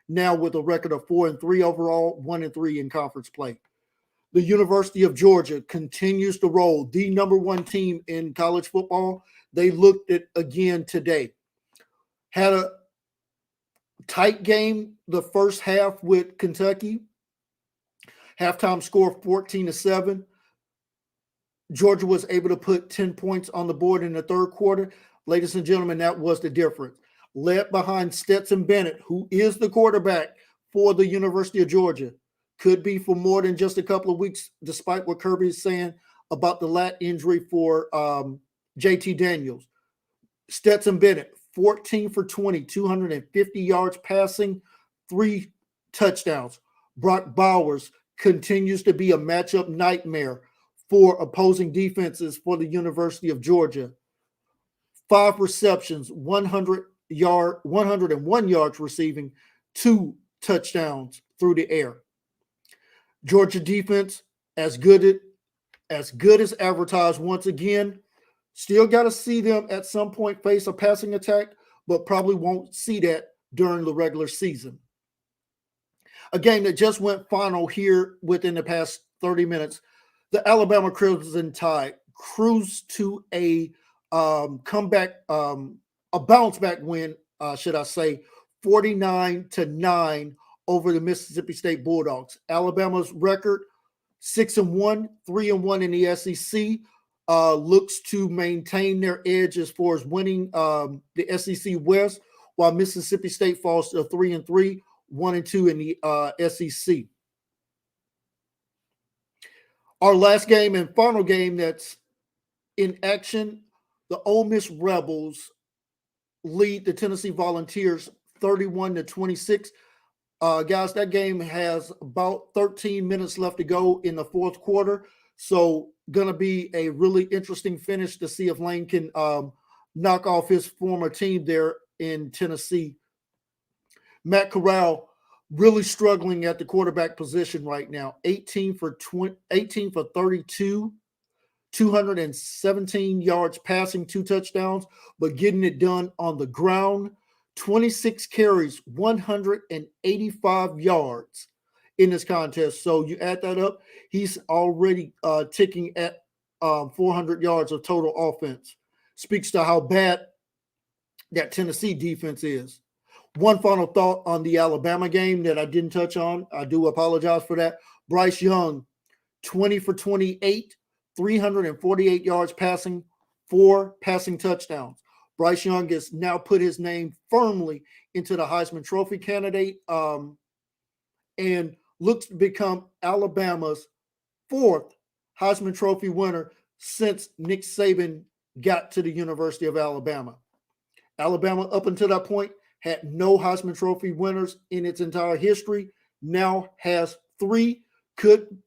now with a record of 4-3 overall, 1-3 in conference play. The University of Georgia continues to roll, the number 1 team in college football. They looked at again today. Had a tight game the first half with Kentucky. Halftime score 14-7. Georgia was able to put 10 points on the board in the third quarter. Ladies and gentlemen, that was the difference. Led behind Stetson Bennett, who is the quarterback for the University of Georgia. Could be for more than just a couple of weeks, despite what Kirby is saying about the lat injury for JT Daniels. Stetson Bennett, 14 for 20, 250 yards passing, 3 touchdowns. Brock Bowers continues to be a matchup nightmare for opposing defenses for the University of Georgia. 5 receptions, 101 yards receiving, 2 touchdowns through the air. Georgia defense, as good as advertised once again. Still got to see them at some point face a passing attack, but probably won't see that during the regular season. A game that just went final here within the past 30 minutes. The Alabama Crimson Tide cruised to a comeback, a bounce back win, should I say, 49-9 over the Mississippi State Bulldogs. Alabama's record 6-1, 3-1 in the SEC. Looks to maintain their edge as far as winning the SEC West, while Mississippi State falls to 3-3, 1-2 in the SEC. Our last game and final game that's in action, the Ole Miss Rebels lead the Tennessee Volunteers 31-26. Guys, that game has about 13 minutes left to go in the fourth quarter. So going to be a really interesting finish to see if Lane can knock off his former team there in Tennessee. Matt Corral really struggling at the quarterback position right now. 18 for 32, 217 yards passing, 2 touchdowns, but getting it done on the ground. 26 carries, 185 yards in this contest. So you add that up, he's already ticking at 400 yards of total offense. Speaks to how bad that Tennessee defense is. One final thought on the Alabama game that I didn't touch on. I do apologize for that. Bryce Young, 20 for 28, 348 yards passing, 4 passing touchdowns. Bryce Young has now put his name firmly into the Heisman Trophy candidate and looks to become Alabama's 4th Heisman Trophy winner since Nick Saban got to the University of Alabama. Alabama, up until that point, had no Heisman Trophy winners in its entire history, now has 3, could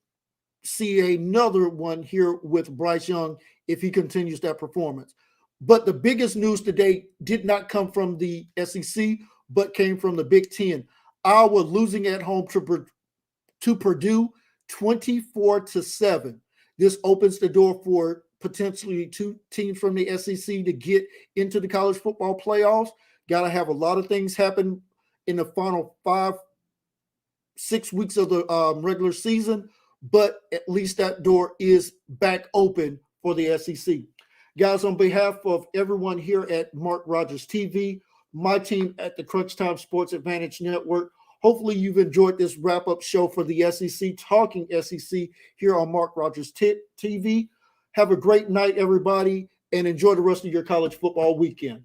see another one here with Bryce Young if he continues that performance. But the biggest news today did not come from the SEC, but came from the Big Ten. Iowa losing at home to Purdue 24-7. This opens the door for potentially two teams from the SEC to get into the college football playoffs. Got to have a lot of things happen in the final 5-6 weeks of the regular season, but at least that door is back open for the SEC. Guys, on behalf of everyone here at Mark Rogers TV, my team at the Crunch Time Sports Advantage Network, hopefully you've enjoyed this wrap-up show for the SEC, Talking SEC, here on Mark Rogers TV. Have a great night, everybody, and enjoy the rest of your college football weekend.